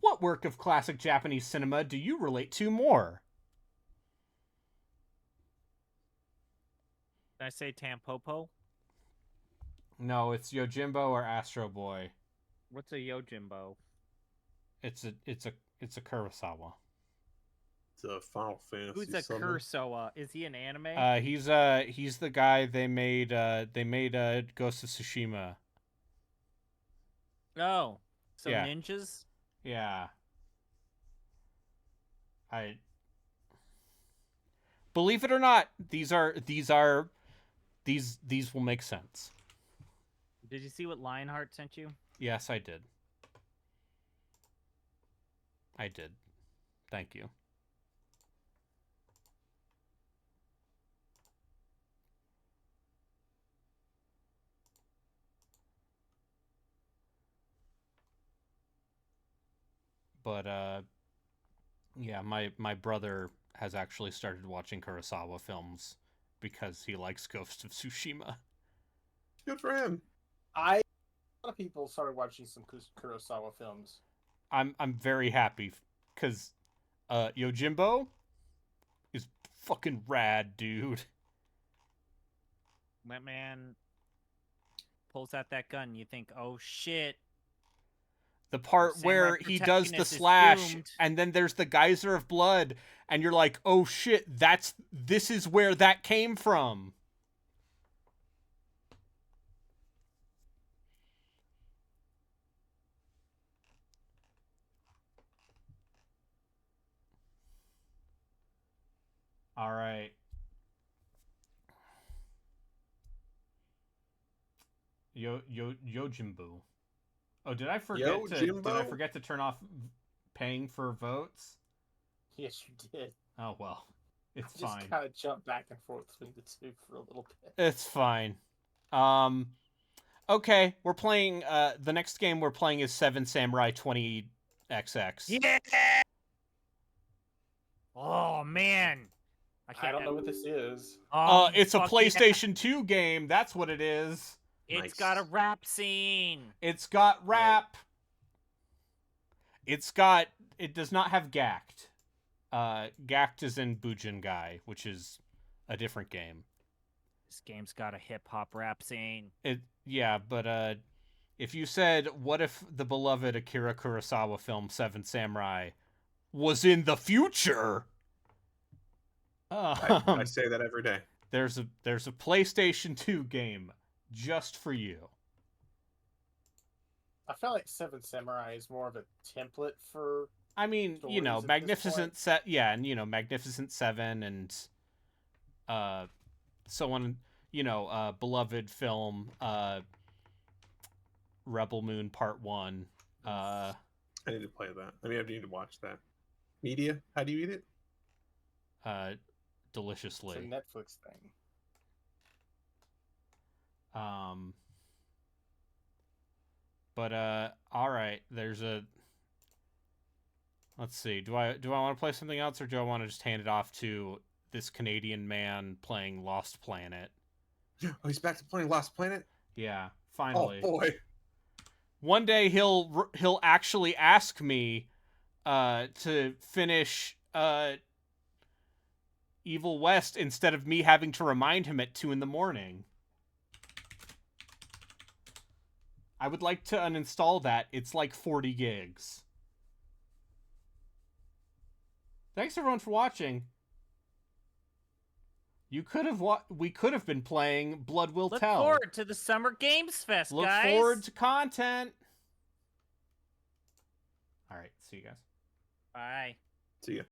What work of classic Japanese cinema do you relate to more? Did I say Tampopo? No, it's Yojimbo or Astro Boy. What's a Yojimbo? It's a Kurosawa. It's a Final Fantasy. Who's a Kurosawa? Is he an anime? He's the guy they made Ghost of Tsushima. Oh, so Yeah. ninjas? Yeah. Believe it or not, these will make sense. Did you see what Lionheart sent you? Yes, I did. Thank you. But yeah, my brother has actually started watching Kurosawa films because he likes Ghost of Tsushima. Good for him. A lot of people started watching some Kurosawa films. I'm very happy because Yojimbo is fucking rad, dude. That man pulls out that gun. You think, oh shit. The part where he does the slash, and then there's the geyser of blood, and you're like, oh shit, this is where that came from. All right. Yojimbo. Oh, did I forget to turn off paying for votes? Yes, you did. Oh well, it's Just fine. kind of jump back and forth between the two for a little bit. It's fine. Okay, we're playing. The next game we're playing is 7 Samurai 20XX. Yeah. Oh man. I don't know what this is. It's a fuck PlayStation 2 game. That's what it is. It's Nice. got a rap scene. It's got rap. It does not have Gact. Gact is in Bujingai, which is a different game. This game's got a hip-hop rap scene. But if you said, what if the beloved Akira Kurosawa film 7 Samurai was in the future? I say that every day. There's a PlayStation 2 game just for you. I feel like 7 Samurai is more of a template for. I mean, Magnificent Magnificent 7 and so on, beloved film, Rebel Moon Part 1. I need to play that. I need to watch that. Media? How do you eat it? Deliciously. It's a Netflix thing. All right, let's see. Do I want to play something else, or do I want to just hand it off to this Canadian man playing Lost Planet? Oh, he's back to playing Lost Planet? Yeah, finally. Oh boy. One day he'll actually ask me to finish Evil West instead of me having to remind him at 2 a.m. I would like to uninstall that. It's like 40 gigs. Thanks everyone for watching. We could have been playing Blood Will Look Tell. forward to the Summer Games Fest, Look guys. forward to content. All right, see you guys. Bye. See ya.